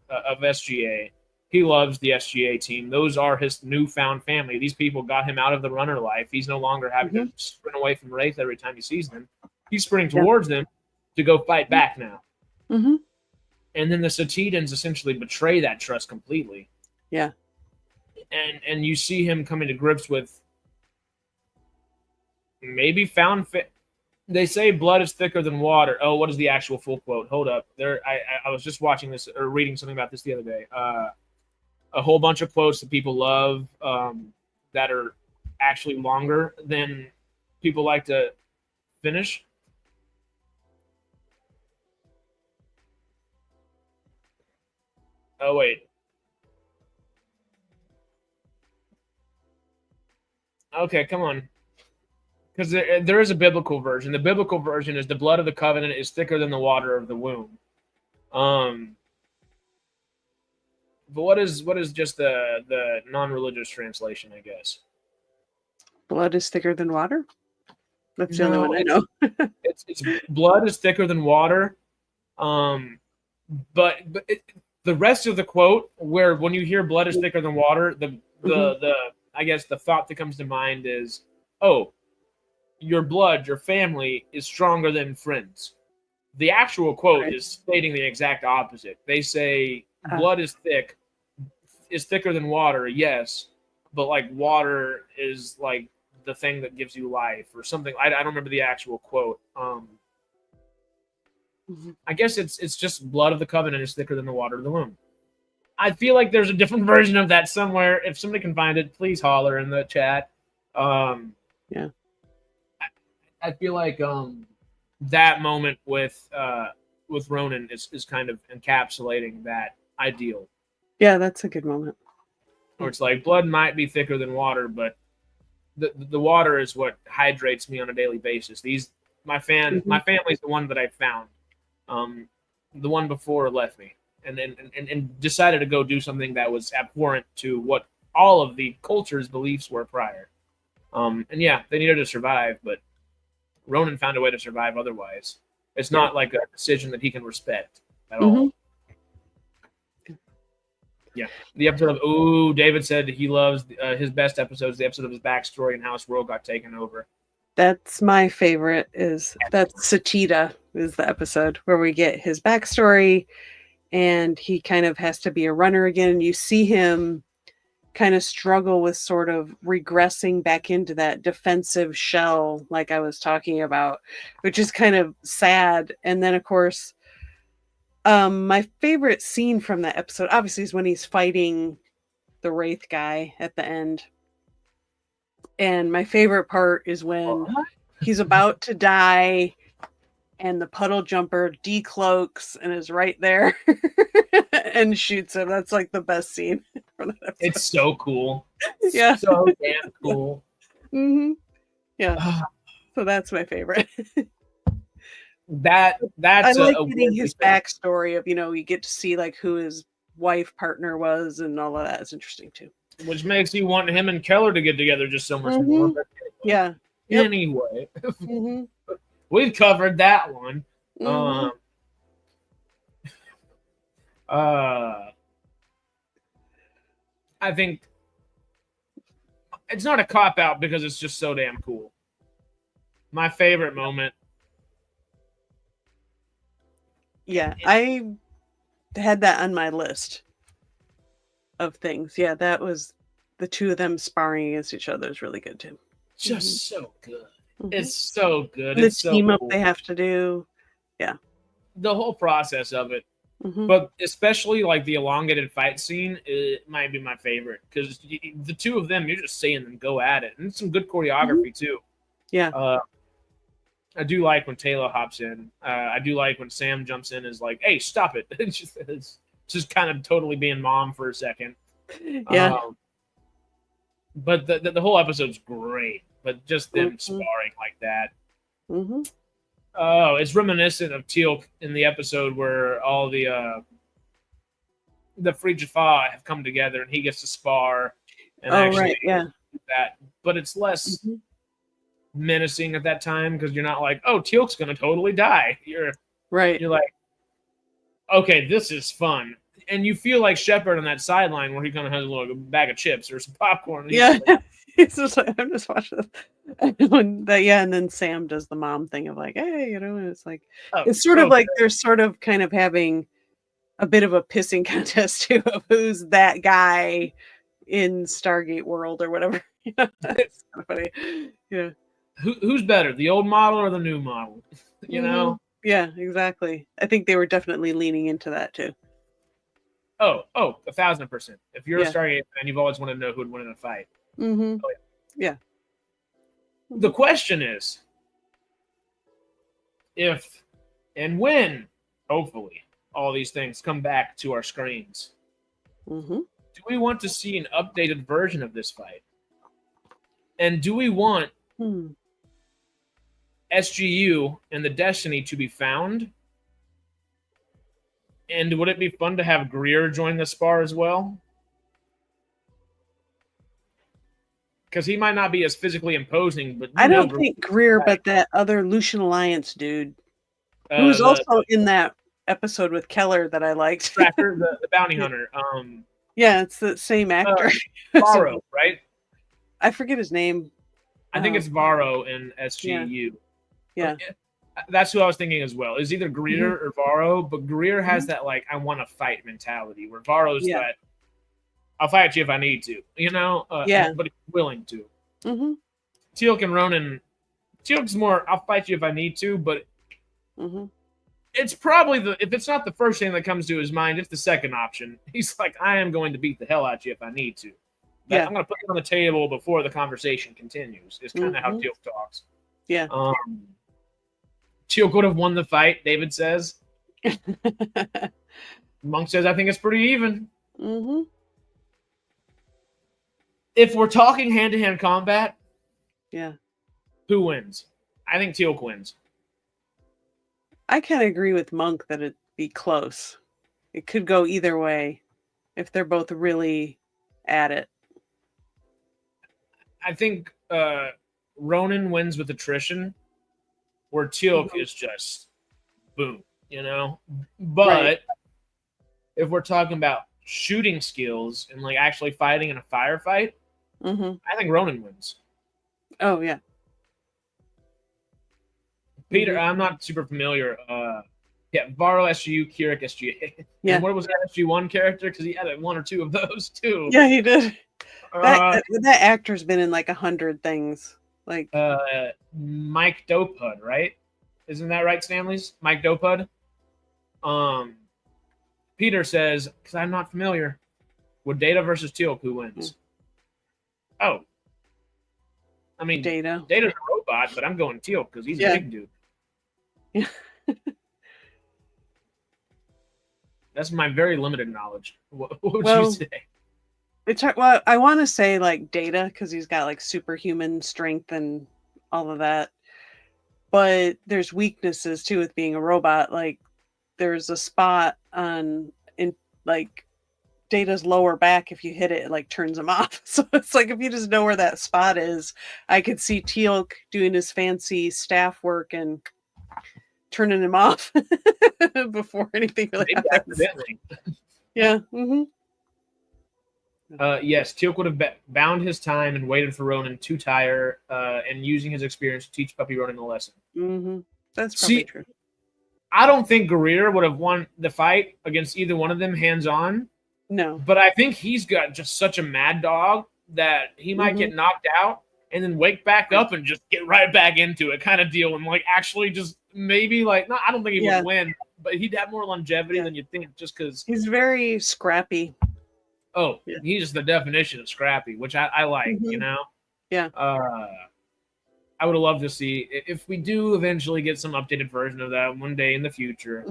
of SGA. He loves the SGA team. Those are his newfound family. These people got him out of the runner life. He's no longer having to sprint away from Wraith every time he sees them. He's sprinting towards them to go fight back now. Mm-hmm. And then the Satidans essentially betray that trust completely. Yeah. And you see him coming to grips with maybe found fit. They say blood is thicker than water. Oh, what is the actual full quote? Hold up. I was just watching this or reading something about this the other day. A whole bunch of quotes that people love that are actually longer than people like to finish. Oh, wait. Okay, come on. Because there is a biblical version. The biblical version is the blood of the covenant is thicker than the water of the womb. But what is just the non-religious translation, I guess? Blood is thicker than water? That's the only one I know. it's blood is thicker than water. But the rest of the quote, where when you hear blood is thicker than water, the I guess the thought that comes to mind is, oh, your blood, your family is stronger than friends. The actual quote is stating the exact opposite. They say blood is thicker than water, yes, but like water is like the thing that gives you life or something. I don't remember the actual quote. I guess it's just blood of the covenant is thicker than the water of the womb. I feel like there's a different version of that somewhere. If somebody can find it, please holler in the chat. Yeah. I feel like that moment with Ronon is kind of encapsulating that ideal. Yeah, that's a good moment. Or it's like blood might be thicker than water, but the water is what hydrates me on a daily basis. My family's the one that I found. The one before left me and decided to go do something that was abhorrent to what all of the culture's beliefs were prior. And yeah, they needed to survive, but Ronon found a way to survive otherwise. It's not like a decision that he can respect at all. Yeah. The episode of, David said he loves his best episodes, the episode of his backstory and how his world got taken over. That's my favorite. That's Sachita is the episode where we get his backstory and he kind of has to be a runner again. And you see him kind of struggle with sort of regressing back into that defensive shell like I was talking about, which is kind of sad. And then, of course, my favorite scene from that episode, obviously, is when he's fighting the Wraith guy at the end. And my favorite part is when he's about to die and the puddle jumper decloaks and is right there and shoots him. That's like the best scene from that episode. It's so cool. Yeah. So damn cool. Yeah. So that's my favorite. That's I like getting his backstory of, you get to see like who his wife partner was and all of that is interesting too. Which makes you want him and Keller to get together just so much more. But yeah. Anyway, we've covered that one. I think it's not a cop-out because it's just so damn cool. My favorite moment. Yeah, I had that on my list of things. Yeah, that was the two of them sparring against each other is really good too. Just so good. It's so good. The it's team so up cool. they have to do. Yeah. The whole process of it. But especially like the elongated fight scene, it might be my favorite because the two of them, you're just seeing them go at it, and some good choreography too. Yeah. I do like when Teyla hops in. I do like when Sam jumps in and is like, "Hey, stop it!" It's just kind of totally being mom for a second. Yeah. But the whole episode's great. But just them sparring like that. Oh, it's reminiscent of Teal'c in the episode where all the Free Jaffa have come together and he gets to spar and Oh, actually right. Yeah. do that. But it's less Mhm. menacing at that time because you're not like, oh, Teal'c's gonna totally die. Right. You're like, okay, this is fun. And you feel like Sheppard on that sideline where he kind of has a little bag of chips or some popcorn. And he's Yeah. like, It's just like, I'm just watching this. And then Sam does the mom thing of like, hey, and it's like, oh, it's sort of okay. like they're sort of kind of having a bit of a pissing contest too of who's that guy in Stargate World or whatever. It's kind of funny. Yeah. Who's better, the old model or the new model? You know? Mhm. Yeah, exactly. I think they were definitely leaning into that too. Oh, 1,000%. If you're Yeah. a Stargate fan, you've always wanted to know who'd win in a fight. Mm-hmm. Oh, Yeah. The question is, if and when, hopefully, all these things come back to our screens, Mm-hmm. do we want to see an updated version of this fight? And do we want Hmm. SGU and the Destiny to be found? And would it be fun to have Greer join the spar as well? Because he might not be as physically imposing, but I don't think Greer, but that other Lucian Alliance dude, who was also in that episode with Keller that I liked. Tracker, the bounty hunter. Yeah, it's the same actor. Varro, right? I forget his name. I think it's Varro in SGU. Yeah. That's who I was thinking as well. It's either Greer or Varro, but Greer has that like I want to fight mentality, where Varro's that I'll fight you if I need to, but he's willing to. Mm-hmm. Teal'c and Ronon, Teal'c's more I'll fight you if I need to, but it's probably if it's not the first thing that comes to his mind, it's the second option. He's like, I am going to beat the hell out of you if I need to. I'm going to put it on the table before the conversation continues. It's kind of how Teal'c talks. Yeah. Teal'c would have won the fight, David says. Monk says, I think it's pretty even. Mm-hmm. If we're talking hand-to-hand combat, who wins? I think Teal'c wins. I kind of agree with Monk that it'd be close. It could go either way if they're both really at it. I think Ronon wins with attrition, where Teal'c is just boom, But if we're talking about shooting skills and like actually fighting in a firefight, I think Ronon wins. Oh yeah. Peter, I'm not super familiar. Varro SGU, Keurig SGA. Yeah. And what was that SG1 character? Because he had one or two of those too. Yeah, he did. That actor's been in like 100 things. Like Mike Dopud, right? Isn't that right, Stanley's? Mike Dopud? Peter says, because I'm not familiar, with Data versus Teal'c, who wins? Oh. I mean, Data's a robot, but I'm going Teal'c because he's a big dude. Yeah. That's my very limited knowledge. What would you say? I want to say like Data because he's got like superhuman strength and all of that. But there's weaknesses too with being a robot. Like there's a spot in like Data's lower back. If you hit it, it like turns him off. So it's like if you just know where that spot is, I could see Teal'c doing his fancy staff work and turning him off before anything really happens. Yeah. Mm-hmm. Yes, Teal'c would have bound his time and waited for Ronon to tire, and using his experience to teach Puppy Ronon a lesson. Mm-hmm. That's probably true. I don't think Greer would have won the fight against either one of them hands-on. No. But I think he's got just such a mad dog that he might get knocked out and then wake back up and just get right back into it kind of deal. And like actually just maybe like, no, I don't think he would win, but he'd have more longevity than you'd think just because. He's very scrappy. Oh, he's the definition of scrappy, which I like, Yeah. I would have loved to see if we do eventually get some updated version of that one day in the future.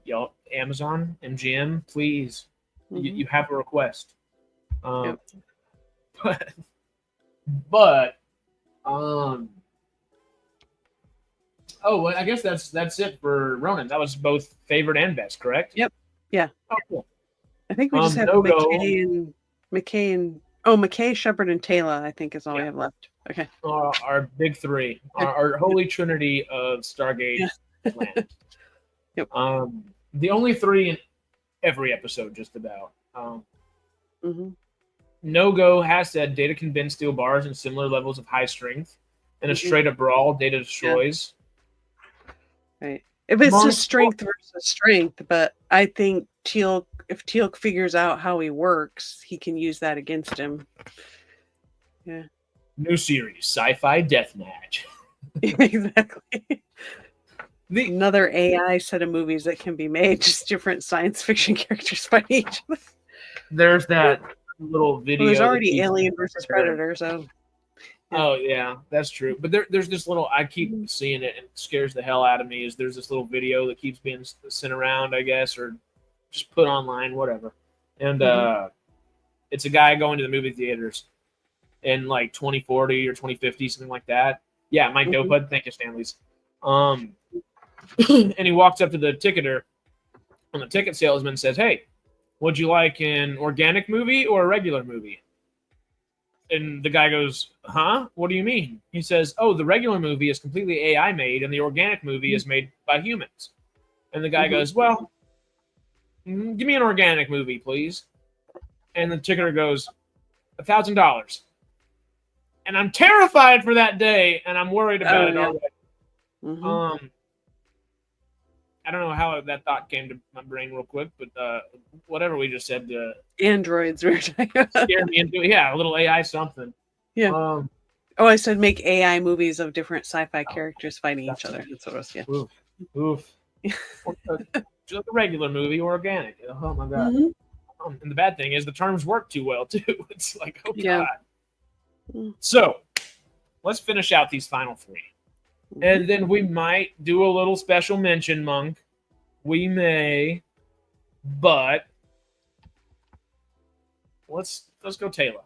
Y'all, Amazon, MGM, please, you have a request. But I guess that's it for Ronon. That was both favorite and best, correct? Yep. Yeah. Oh, cool. I think we just have McKay and McKay, Sheppard, and Teyla, I think is all we have left. Okay. Our big three, our holy trinity of Stargate land. Yep. The only three in every episode, just about. No-Go has said Data can bend steel bars in similar levels of high strength. In a straight-up brawl, Data destroys. Right. If it's just strength versus strength, but I think if Teal figures out how he works, he can use that against him. Yeah. New series, Sci-Fi Deathmatch. Exactly. Another AI set of movies that can be made, just different science fiction characters fighting each other. There's that little video. Well, there's already Alien versus Predator, so. Oh yeah, that's true. But there's this little. I keep seeing it and it scares the hell out of me. There's this little video that keeps being sent around, I guess, or just put online, whatever. And it's a guy going to the movie theaters in like 2040 or 2050, something like that. Yeah, Mike Dopud. Thank you, Stanley's. And he walks up to the ticketer, and the ticket salesman says, "Hey, would you like an organic movie or a regular movie?" And the guy goes, "Huh? What do you mean?" He says, "Oh, the regular movie is completely AI made, and the organic movie is made by humans." And the guy goes, "Well, give me an organic movie, please." And the ticketer goes, $1,000. And I'm terrified for that day, and I'm worried about it already. I don't know how that thought came to my brain real quick, but whatever we just said. Androids were scared me into a little AI something. Yeah. I said make AI movies of different sci-fi characters fighting each other. That's what it was. Yeah. Oof. Just a regular movie or organic. Oh my god. And the bad thing is the terms work too well too. It's like, oh god. So let's finish out these final three. And then we might do a little special mention, Monk. We may, but let's go Teyla.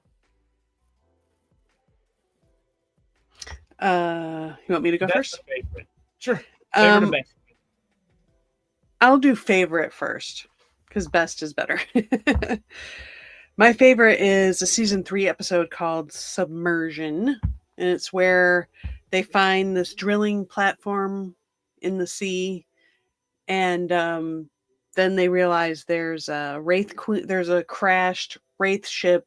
You want me to go first? Favorite. Sure. Favorite and best. I'll do favorite first because best is better. My favorite is a season 3 episode called Submersion, and it's where they find this drilling platform in the sea, and then they realize there's a there's a crashed Wraith ship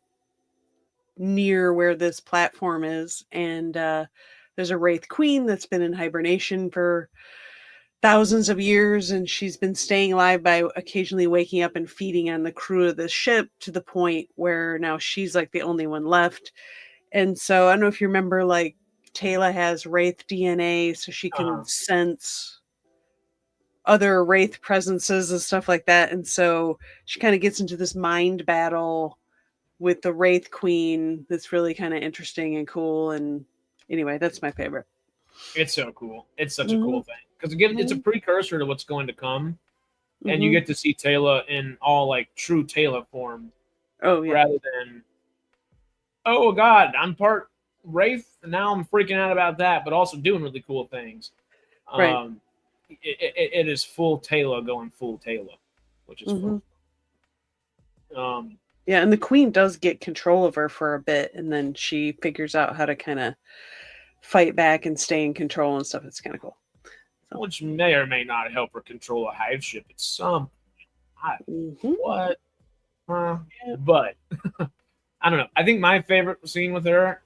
near where this platform is, and there's a Wraith Queen that's been in hibernation for thousands of years, and she's been staying alive by occasionally waking up and feeding on the crew of the ship to the point where now she's like the only one left. And so I don't know if you remember, like, Teyla has Wraith DNA, so she can sense other Wraith presences and stuff like that. And so she kind of gets into this mind battle with the Wraith Queen that's really kind of interesting and cool. And anyway, that's my favorite. It's so cool. It's such a cool thing. Because again, it's a precursor to what's going to come. And you get to see Teyla in all like true Teyla form. Oh, yeah. Rather than, oh God, I'm part Wraith, and now I'm freaking out about that, but also doing really cool things. Right. It is full Teyla going full Teyla, which is fun. Yeah, and the Queen does get control of her for a bit, and then she figures out how to kind of fight back and stay in control and stuff. It's kind of cool. So. Which may or may not help her control a hive ship at some point. What? But I don't know. I think my favorite scene with her,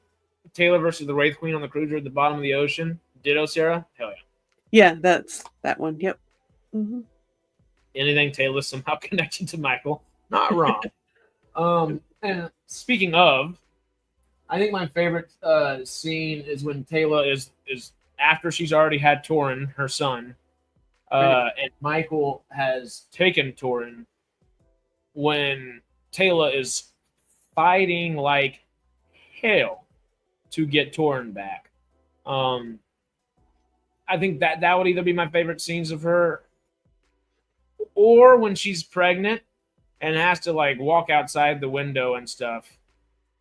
Teyla versus the Wraith Queen on the cruiser at the bottom of the ocean. Ditto, Sarah? Hell yeah. Yeah, that's that one. Yep. Anything Teyla somehow connected to Michael. Not wrong. And speaking of, I think my favorite scene is when Teyla is after she's already had Torin, her son, and Michael has taken Torin, when Teyla is fighting like hell to get Torin back. I think that would either be my favorite scenes of her, or when she's pregnant and has to like walk outside the window and stuff,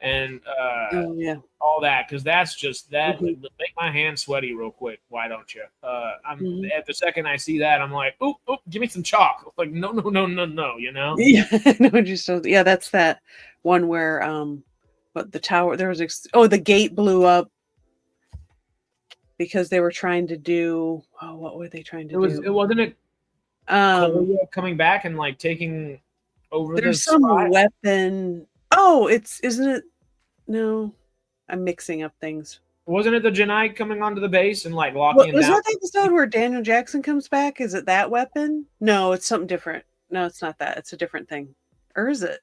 and Oh yeah. all that, because that's just that Mhm. would make my hands sweaty real quick. Why don't you? I'm Mhm. at the second I see that, I'm like, oh, give me some chalk. Like, no, you know? Yeah, no, just so yeah, that's that one where but the tower there was the gate blew up because they were trying to do what were they trying to It do? wasn't it Um Cole coming back and like taking over the there's some spot. weapon. Oh, it's isn't it no, I'm mixing up things. Wasn't it the Jedi coming onto the base and like locking What him was down? that the episode where Daniel Jackson comes back? Is it that weapon? No, it's something different. No, it's not that. It's a different thing. Or is it?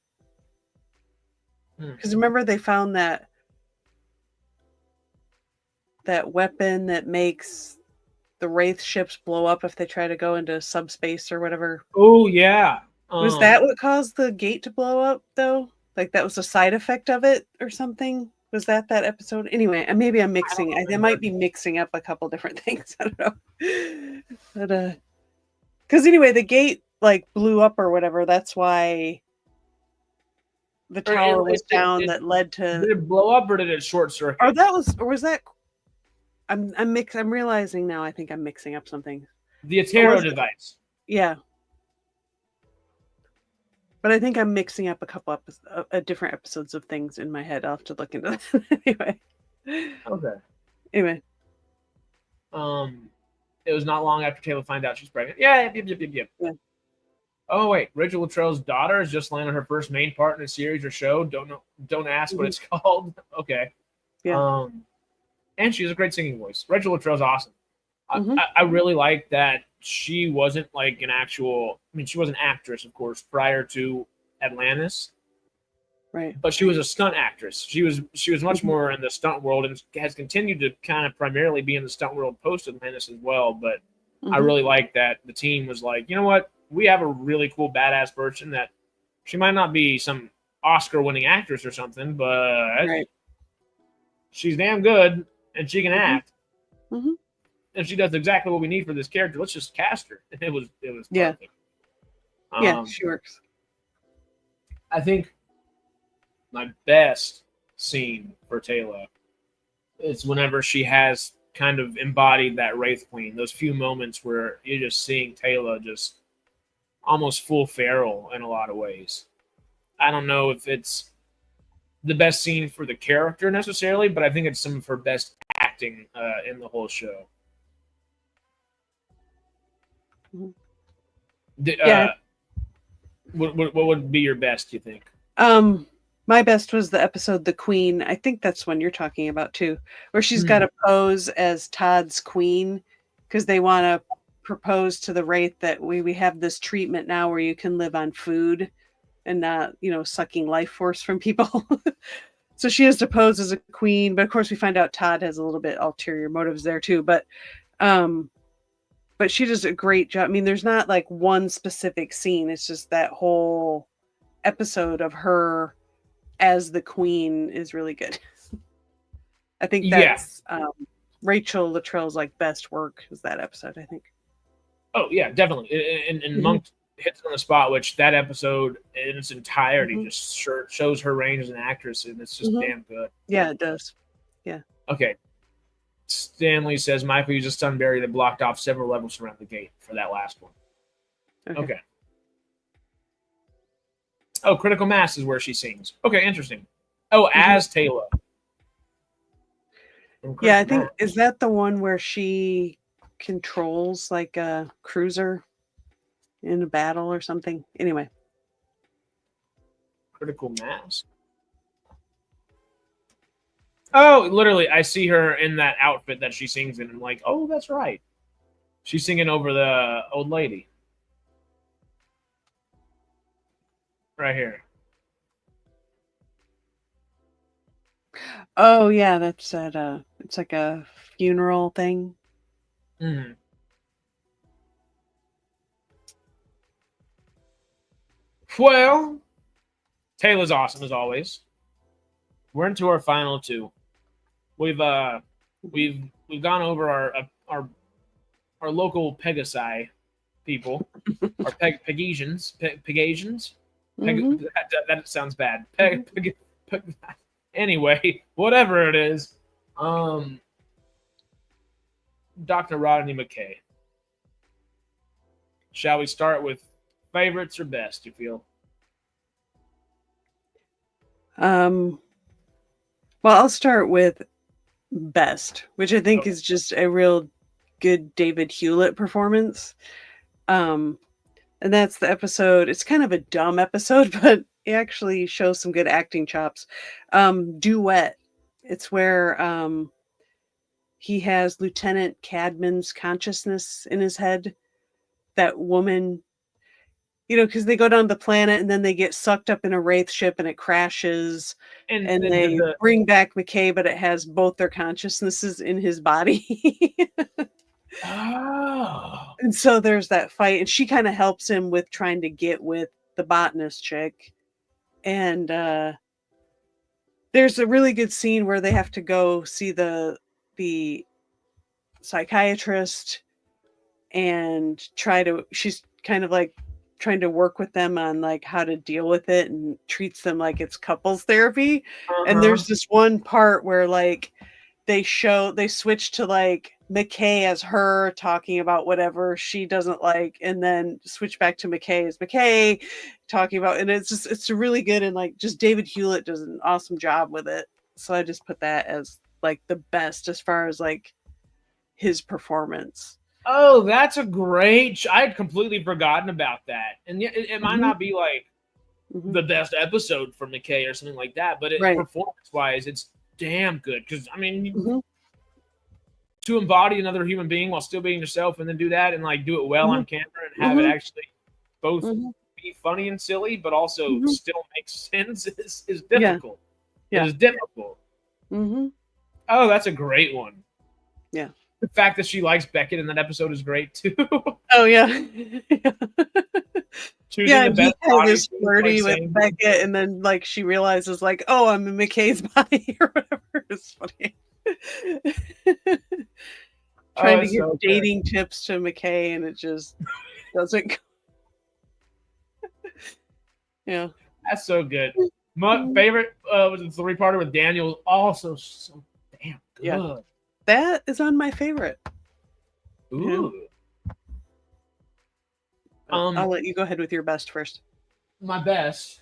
Because remember they found that weapon that makes the Wraith ships blow up if they try to go into subspace or whatever. Oh yeah. Was that what caused the gate to blow up though? Like that was a side effect of it or something? Was that episode? Anyway, maybe I'm mixing. I might be mixing up a couple different things. I don't know. But because anyway, the gate like blew up or whatever. That's why the tower was down. That led to. Did it blow up or did it short circuit? Or was that? I'm realizing now. I think I'm mixing up something. The Atero device. Yeah. But I think I'm mixing up a couple different episodes of things in my head. I'll have to look into that. Anyway. Okay. Anyway. It was not long after Teyla finds out she's pregnant. Yeah. Oh wait, Rachel Luttrell's daughter has just landed her first main part in a series or show. Don't ask what it's called. Okay. Yeah. And she has a great singing voice. Rachel Luttrell's awesome. I really like that she wasn't like an actual. I mean, she was an actress, of course, prior to Atlantis. Right. But she was a stunt actress. She was much more in the stunt world and has continued to kind of primarily be in the stunt world post Atlantis as well. But I really like that the team was like, you know what? We have a really cool badass person that she might not be some Oscar-winning actress or something, but she's damn good and she can act. And she does exactly what we need for this character. Let's just cast her. And it was perfect. Yeah, she works. I think my best scene for Teyla is whenever she has kind of embodied that Wraith Queen. Those few moments where you're just seeing Teyla just almost full feral in a lot of ways. I don't know if it's the best scene for the character necessarily, but I think it's some of her best acting in the whole show. What would be your best, do you think? My best was the episode The Queen. I think that's one you're talking about too, where she's got to pose as Todd's queen because they want to propose to the Wraith that we have this treatment now where you can live on food and not, sucking life force from people. So she has to pose as a queen, but of course we find out Todd has a little bit ulterior motives there too. But she does a great job. I mean, there's not like one specific scene. It's just that whole episode of her as the queen is really good. I think that's Rachel Luttrell's like best work is that episode, I think. Oh yeah, definitely. And Monk hits on the spot, which that episode in its entirety just shows her range as an actress, and it's just damn good. Yeah, it does. Yeah. Okay. Stanley says Michael used a stun barrier that blocked off several levels around the gate for that last one. Okay. Oh, Critical Mass is where she sings. Okay, interesting. Oh, as Teyla. Yeah, I think is that the one where she controls like a cruiser in a battle or something? Anyway. Critical Mass. Oh, literally, I see her in that outfit that she sings in. I'm like, oh, that's right. She's singing over the old lady. Right here. Oh, yeah, that's at it's like a funeral thing. Well, Teyla's awesome as always. We're into our final two. We've gone over our local Pegasi people, our Pegasians. That sounds bad. Anyway, whatever it is, Dr. Rodney McKay. Shall we start with favorites or best, you feel? Well, I'll start with best, which I think is just a real good David Hewlett performance. And that's the episode. It's kind of a dumb episode, but it actually shows some good acting chops. Duet. It's where he has Lieutenant Cadman's consciousness in his head. That woman, because they go down the planet and then they get sucked up in a Wraith ship and it crashes. And they bring back McKay, but it has both their consciousnesses in his body. Oh. And so there's that fight, and she kind of helps him with trying to get with the botanist chick. And there's a really good scene where they have to go see the psychiatrist and she's kind of like trying to work with them on like how to deal with it and treats them like it's couples therapy. And there's this one part where like they switch to like McKay as her talking about whatever she doesn't like, and then switch back to McKay as McKay talking about, and it's really good, and like just David Hewlett does an awesome job with it. So I just put that as like the best as far as like his performance. Oh, that's a great. I had completely forgotten about that, and it might not be like the best episode for McKay or something like that, but performance-wise, it's damn good. Because I mean, to embody another human being while still being yourself, and then do that and like do it well on camera and have it actually both be funny and silly, but also still make sense is difficult. Yeah. It is difficult. Oh, that's a great one. Yeah. The fact that she likes Beckett in that episode is great too. Oh yeah. Choosing the best body is flirty with Beckett, and then like she realizes like, oh, I'm in McKay's body or whatever. It's funny. Trying to give dating tips to McKay, and it just doesn't go. Yeah. That's so good. My favorite was the 3-parter with Daniel. Also so damn good. Yeah. That is on my favorite. Ooh. I'll let you go ahead with your best first. My best.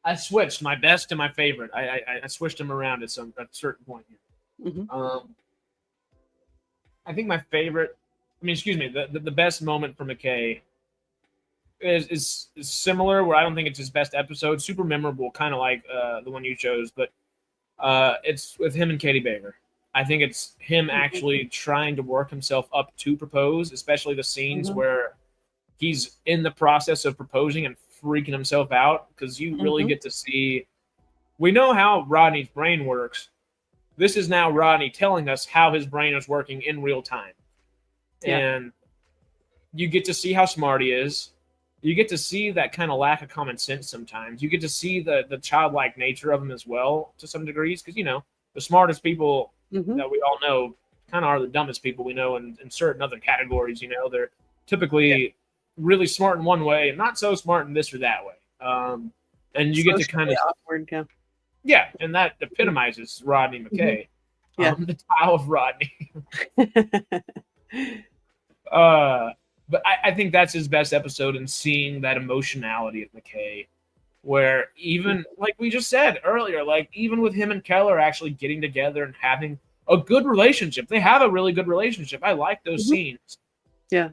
I switched my best to my favorite. I switched them around at a certain point here. I think my favorite. The best moment for McKay is similar. Where I don't think it's his best episode. Super memorable, kind of like the one you chose, but it's with him and Katie Baker. I think it's him actually trying to work himself up to propose, especially the scenes where he's in the process of proposing and freaking himself out, because you really get to see. We know how Rodney's brain works. This is now Rodney telling us how his brain is working in real time. Yeah. And you get to see how smart he is. You get to see that kind of lack of common sense sometimes. You get to see the childlike nature of him as well to some degrees, because, the smartest people that we all know kind of are the dumbest people we know in certain other categories. They're typically really smart in one way and not so smart in this or that way. And you get to kind of awkward, yeah, and that epitomizes Rodney McKay. The Tile of Rodney. But I think that's his best episode, in seeing that emotionality of McKay, where even like we just said earlier, like even with him and Keller actually getting together and having a good relationship. They have a really good relationship. I like those scenes. Yeah.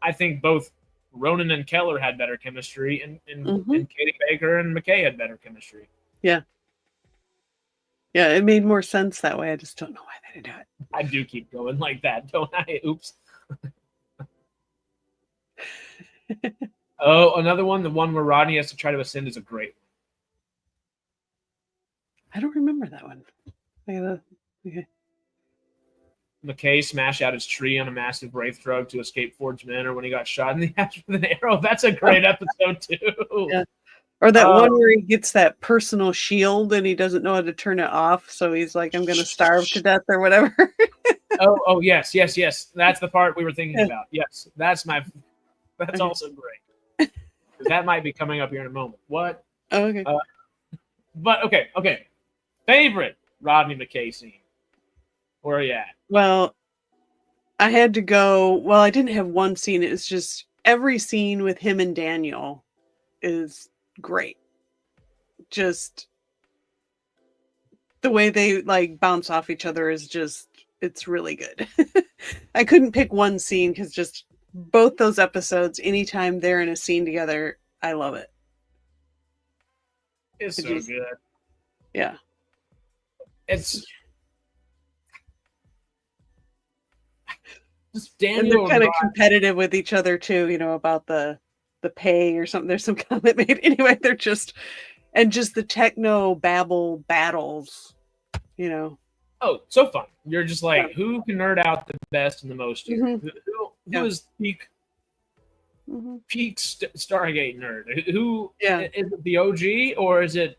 I think both Ronon and Keller had better chemistry, and Katie Baker and McKay had better chemistry. Yeah. Yeah, it made more sense that way. I just don't know why they didn't do it. I do keep going like that, don't I? Oops. Oh, another one, the one where Rodney has to try to ascend, is a great one. I don't remember that one. Okay. McKay smashed out his tree on a massive wraith drug to escape Ford's men, or when he got shot in the ass with an arrow. That's a great episode too. Yeah. Or that one where he gets that personal shield and he doesn't know how to turn it off, so he's like, I'm going to starve to death or whatever. oh, yes. That's the part we were thinking about. Yes, that's also great. That might be coming up here in a moment. What? Oh, okay. But okay. Favorite Rodney McKay scene. Where are you at? Well, I had to go. Well, I didn't have one scene. It's just every scene with him and Daniel is great. Just the way they like bounce off each other is just, it's really good. I couldn't pick one scene because just both those episodes, anytime they're in a scene together, I love it. It's so good. Yeah. It's just And Daniel. they're kind of competitive with each other too, you know, about the pay or something. There's some comment made. Anyway, they're just, and just the techno babble battles, you know. Oh, so fun. You're just like, who can nerd out the best and the most? Mm-hmm. Who is peak Stargate nerd? Who is it, the OG or is it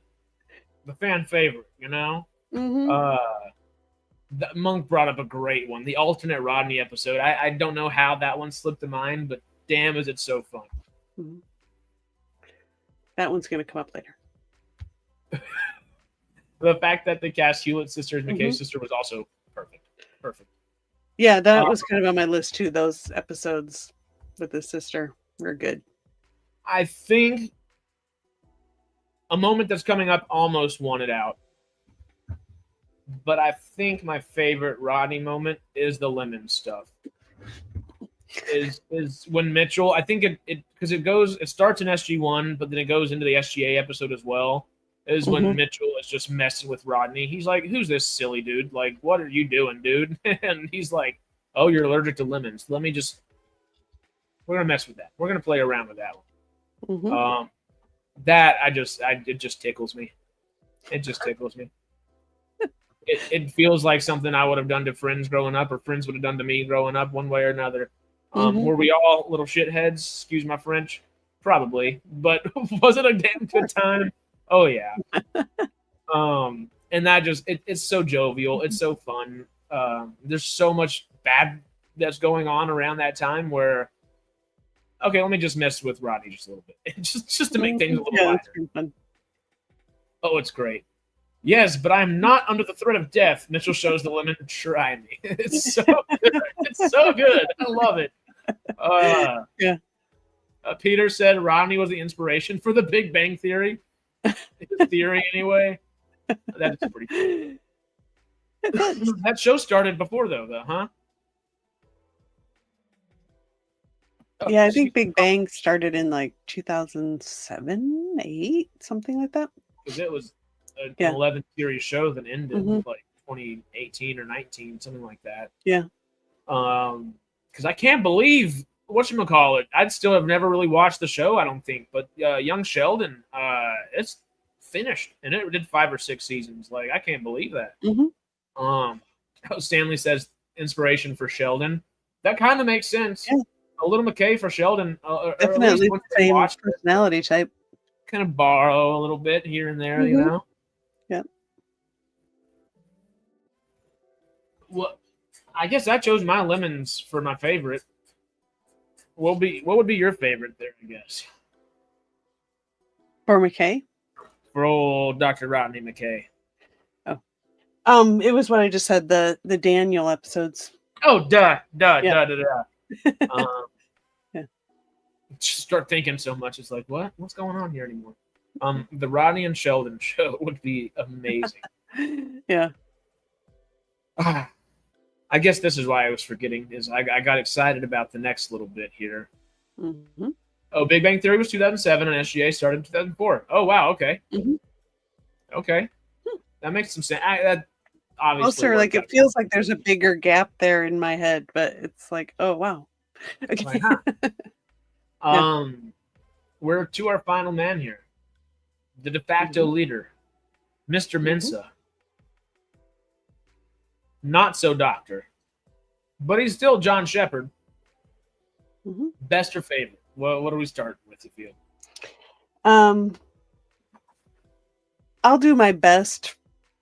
the fan favorite, you know? Monk brought up a great one, the alternate Rodney episode. I don't know how that one slipped to mind, but damn, is it so fun. That one's going to come up later. The fact that the Cass Hewlett sisters, McKay's sister, was also perfect. Yeah, that was kind of on my list too. Those episodes with the sister were good. I think a moment that's coming up almost won it out. But I think my favorite Rodney moment is the lemon stuff. Is when Mitchell, I think it because it starts in SG1, but then it goes into the SGA episode as well. Is when Mitchell is just messing with Rodney. He's like, "Who's this silly dude? Like, what are you doing, dude?" And he's like, "Oh, you're allergic to lemons. We're gonna mess with that. We're gonna play around with that one." It just tickles me. It just tickles me. It feels like something I would have done to friends growing up, or friends would have done to me growing up, one way or another. Were we all little shitheads? Excuse my French, probably. But was it a damn good time? Oh yeah. And that just it's so jovial. It's so fun. There's so much bad that's going on around that time where, okay, let me just mess with Rodney just a little bit, just to make things a little lighter. Fun. Oh, it's great. Yes, but I'm not under the threat of death. Mitchell shows the lemon. Try me. It's so good. It's so good. I love it. Peter said Rodney was the inspiration for the Big Bang Theory. His theory, anyway. That's pretty cool. That show started before, though, huh? Yeah, I think Big Bang started in like 2007, 8, something like that. Because it was an 11-series show that ended like 2018 or 19, something like that. Yeah. Because I can't believe whatchamacallit. I'd still have never really watched the show, I don't think. But Young Sheldon, it's finished, and it did 5 or 6 seasons. Like, I can't believe that. Stanley says inspiration for Sheldon. That kind of makes sense. Yeah. A little McKay for Sheldon. Definitely the same personality type. Kind of borrow a little bit here and there, you know? Yeah. Well, I guess I chose my lemons for my favorite. What would be your favorite there, I guess? For McKay? For old Dr. Rodney McKay. Oh. It was what I just said, the Daniel episodes. Oh, duh. Just start thinking so much. It's like, what's going on here anymore? The Rodney and Sheldon show would be amazing. Yeah. I guess this is why I was forgetting. Is I got excited about the next little bit here. Oh, Big Bang Theory was 2007, and SGA started in 2004. Oh, wow. Okay. Okay. That makes some sense. That obviously. Also, like, it feels like there's a bigger gap there in my head, but it's like, oh, wow. Okay. We're to our final man here. The de facto leader, Mr. Mensa. Not so doctor, but he's still John Sheppard. Best or favorite? What do we start with, you feel? I'll do my best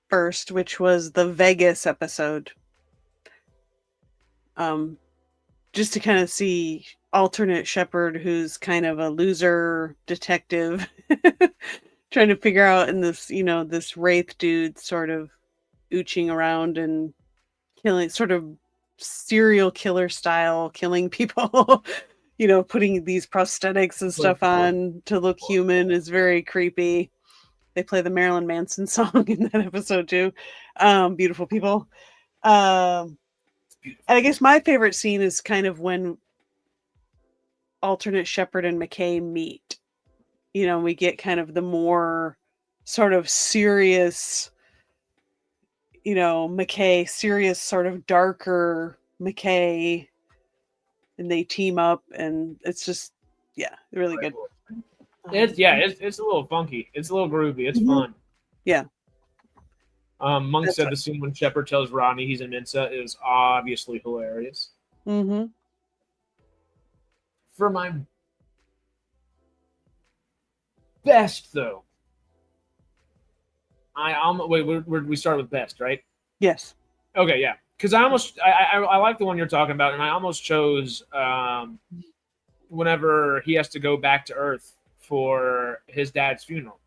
first, which was the Vegas episode. Just to kind of see alternate Sheppard, who's kind of a loser detective, trying to figure out in this, this Wraith dude sort of ooching around and killing, sort of serial killer style, killing people, putting these prosthetics and stuff on to look human is very creepy. They play the Marilyn Manson song in that episode too. Beautiful people. And I guess my favorite scene is kind of when alternate Sheppard and McKay meet. We get kind of the more sort of serious, McKay, serious, sort of darker McKay, and they team up, and it's just, really good. It's a little funky. It's a little groovy. It's fun. Yeah. Monk said the scene when Sheppard tells Rodney he's in Mensa is obviously hilarious. Mm-hmm. For my best, though, we start with best, right? Yes. Okay, yeah. Because I like the one you're talking about, and I almost chose whenever he has to go back to Earth for his dad's funeral.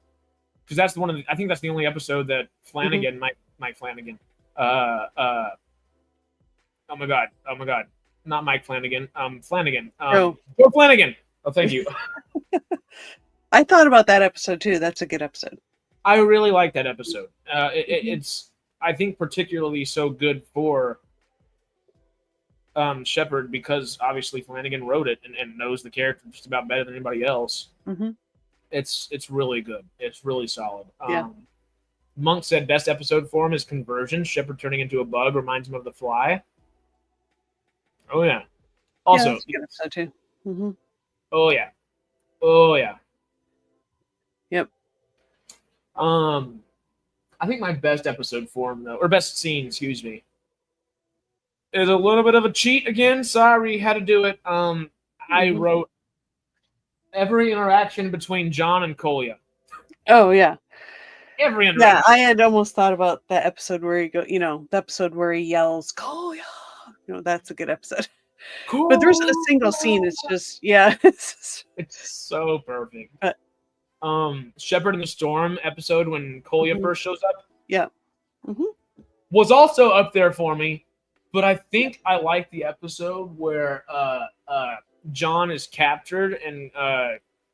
Because that's I think that's the only episode that Flanagan, Mike Flanagan, oh my god, not Mike Flanagan, Flanagan, Joe Flanagan. Oh, thank you. I thought about that episode too. That's a good episode. I really like that episode. It's, I think, particularly so good for Sheppard because obviously Flanagan wrote it and knows the character just about better than anybody else. Mm-hmm. It's really good. It's really solid. Yeah. Monk said best episode for him is Conversion. Sheppard turning into a bug reminds him of The Fly. Oh yeah. Also, that's a good episode too. Mm-hmm. Oh yeah. Yep. I think my best episode for him though, or best scene, excuse me, is a little bit of a cheat again. Sorry, had to do it. I wrote every interaction between John and Kolya. Oh yeah. Every interaction. Yeah, I had almost thought about that episode where he the episode where he yells, Kolya. That's a good episode. Cool. But there's a single scene. It's just, it's so perfect. Sheppard in the Storm episode when Kolya first shows up. Yeah. Was also up there for me, but I think I like the episode where John is captured and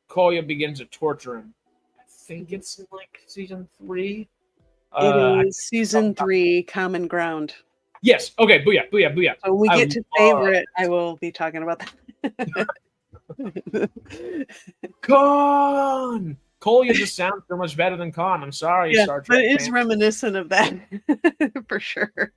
Kolya begins to torture him. I think it's in like season 3. It is season 3, Common Ground. Yes. Okay. Booyah. So when we get to favorite, I will be talking about that. Khan! Kolya just sounds so much better than Khan. I'm sorry, Star Trek. But it is reminiscent of that for sure.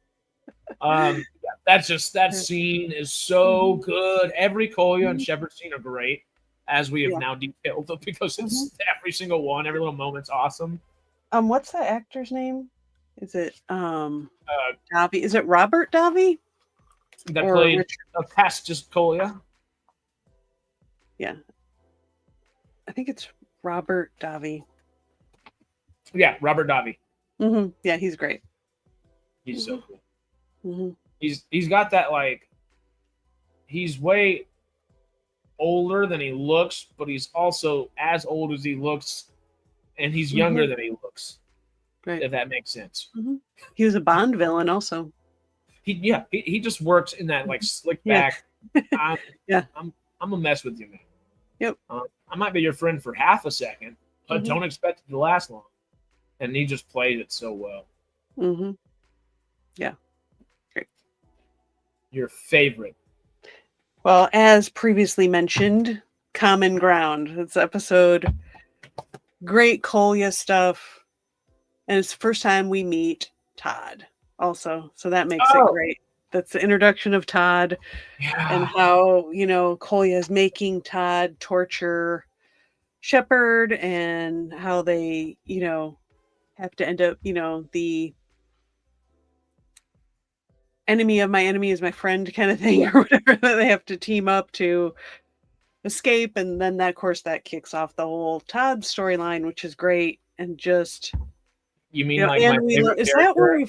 That scene is so good. Every Kolya and Sheppard scene are great, as we have now detailed, because it's every single one, every little moment's awesome. What's that actor's name? Is it Davi? Is it Robert Davi? That played past just Kolya. Yeah. I think it's Robert Davi. Yeah, Robert Davi. Mm-hmm. Yeah, he's great. He's so cool. Mm-hmm. He's got that, like, he's way older than he looks, but he's also as old as he looks, and he's younger than he looks. Right. If that makes sense. Mm-hmm. He was a Bond villain also. He just works in that like slick back. I'm gonna mess with you, man. Yep. I might be your friend for half a second, but don't expect it to last long. And he just plays it so well. Mm-hmm. Yeah. Great. Your favorite? Well, as previously mentioned, Common Ground. It's episode. Great Kolya stuff. And it's the first time we meet Todd also. So that makes it great. That's the introduction of Todd and how, Kolya is making Todd torture Sheppard and how they, have to end up, the enemy of my enemy is my friend kind of thing or whatever, that they have to team up to escape. And then that, of course, that kicks off the whole Todd storyline, which is great. And just... You mean like my favorite is character? That where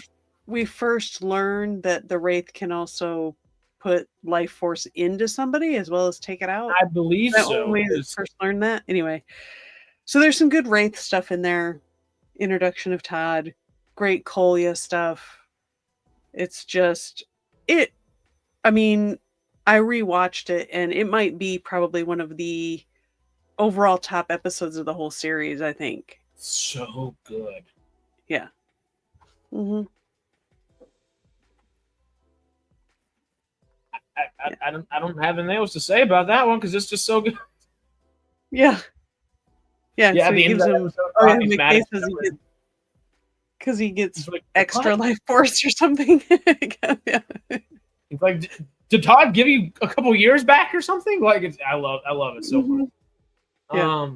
we first learned that the Wraith can also put life force into somebody as well as take it out? I believe so. When we first learned that? Anyway. So there's some good Wraith stuff in there. Introduction of Todd, great Kolya stuff. It's just it. I mean, I rewatched it, and it might be probably one of the overall top episodes of the whole series. I think. So good. Yeah. Mm-hmm. I don't have anything else to say about that one because it's just so good. Yeah. Yeah. Yeah. So he gives him. Oh, yeah, McKay says because he gets like, extra what? Life force or something. Yeah. It's like, did Todd give you a couple years back or something? Like, I love it so much. Yeah.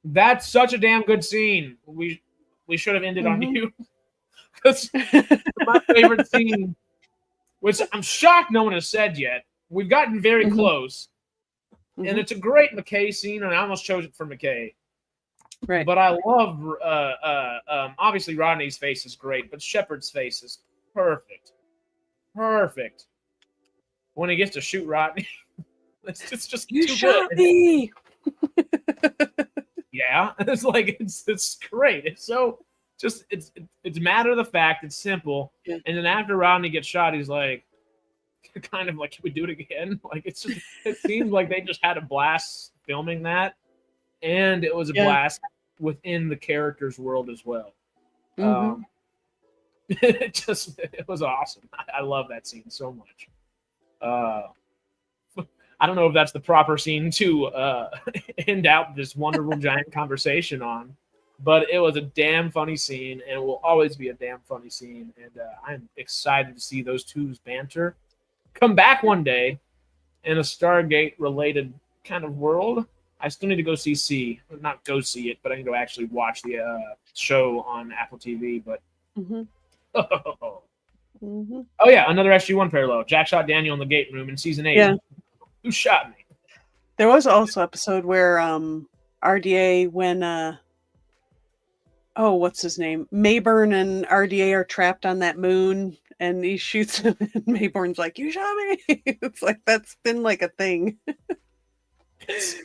That's such a damn good scene. We should have ended on you. That's my favorite scene, which I'm shocked no one has said yet. We've gotten very close, and it's a great McKay scene, and I almost chose it for McKay. Right. But I love, obviously Rodney's face is great, but Sheppard's face is perfect. Perfect. When he gets to shoot Rodney, it's just you too shot good. Me. Yeah, it's like it's great. It's so just it's a matter of the fact. It's simple, yeah. And then after Rodney gets shot, he's like, kind of like, can we do it again? Like it seems like they just had a blast filming that, and it was a blast within the character's world as well. It was awesome. I love that scene so much. I don't know if that's the proper scene to end out this wonderful giant conversation on, but it was a damn funny scene, and it will always be a damn funny scene. And I'm excited to see those two's banter come back one day in a Stargate-related kind of world. I still need to go not go see it, but I can go actually watch the show on Apple TV. But oh yeah, another SG-1 parallel. Jack shot Daniel in the gate room in season 8. Yeah. Who shot me? There was also an episode where RDA, when what's his name? Mayburn and RDA are trapped on that moon, and he shoots him, and Mayborn's like, "You shot me." It's like that's been like a thing. It's